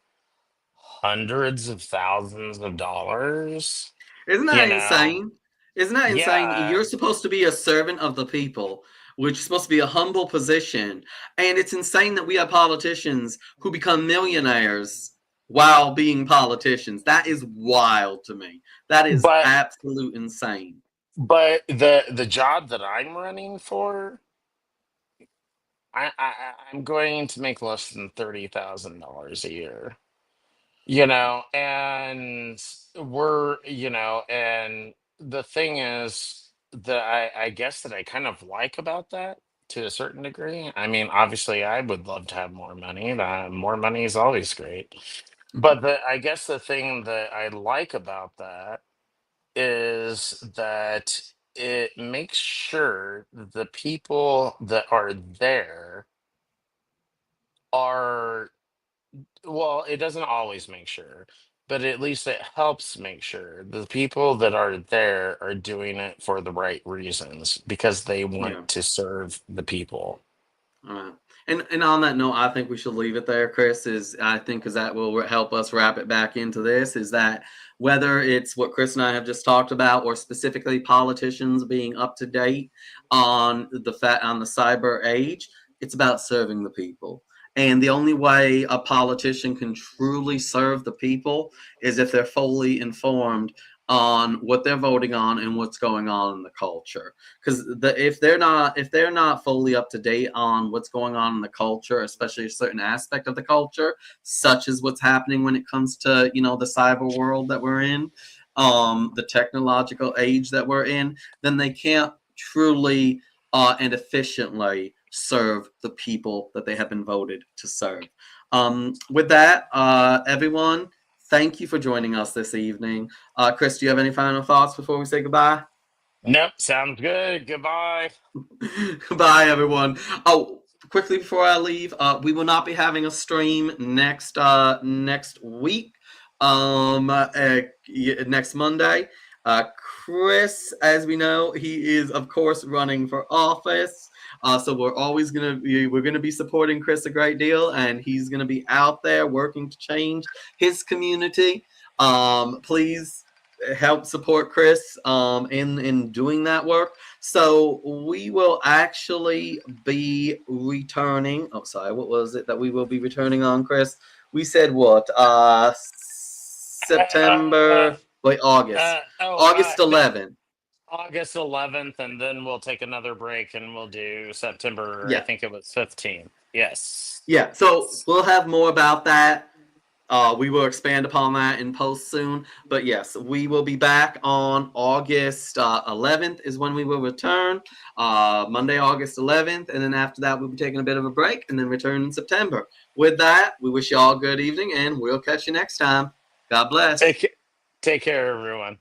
hundreds of thousands of dollars. Isn't You that know, insane? Isn't that insane? yeah, You're supposed to be a servant of the people, which is supposed to be a humble position. And it's insane that we have politicians who become millionaires while being politicians. That is wild to me. That is but absolute insane. the job that I'm running for, I'm going to make less than $30,000 a year. And and the thing is that I guess that I kind of like about that to a certain degree. I mean, obviously, I would love to have more money. More money is always great. But I guess the thing that I like about that is that it makes sure the people that are there are, well, it doesn't always make sure, but at least it helps make sure the people that are there are doing it for the right reasons because they want Yeah. to serve the people. All right. And on that note, I think we should leave it there, Chris. Is I think because that will help us wrap it back into this. Is that whether it's what Chris and I have just talked about, or specifically politicians being up to date on the cyber age, it's about serving the people. And the only way a politician can truly serve the people is if they're fully informed on what they're voting on and what's going on in the culture, because if they're not fully up to date on what's going on in the culture, especially a certain aspect of the culture, such as what's happening when it comes to the cyber world that we're in, the technological age that we're in, then they can't truly and efficiently serve the people that they have been voted to serve. With that, everyone, thank you for joining us this evening. Chris, do you have any final thoughts before we say goodbye? Nope, sounds good. Goodbye. Bye, everyone. Oh, quickly before I leave, we will not be having a stream next week. Next Monday. Chris, as we know, he is of course running for office. So we're gonna be supporting Chris a great deal, and he's gonna be out there working to change his community. Please help support Chris in doing that work. So we will actually be returning. Oh, sorry. What was it that we will be returning on, Chris? We said what? Uh, September. Wait, August. August no, 11th. August 11th, and then we'll take another break and we'll do September, I Yeah. think it was 15th. Yes. Yeah. So we'll have more about that. We will expand upon that in post soon. But yes, we will be back on August 11th is when we will return. Monday, August 11th. And then after that, we'll be taking a bit of a break and then return in September. With that, we wish you all a good evening, and we'll catch you next time. God bless. Take care, everyone.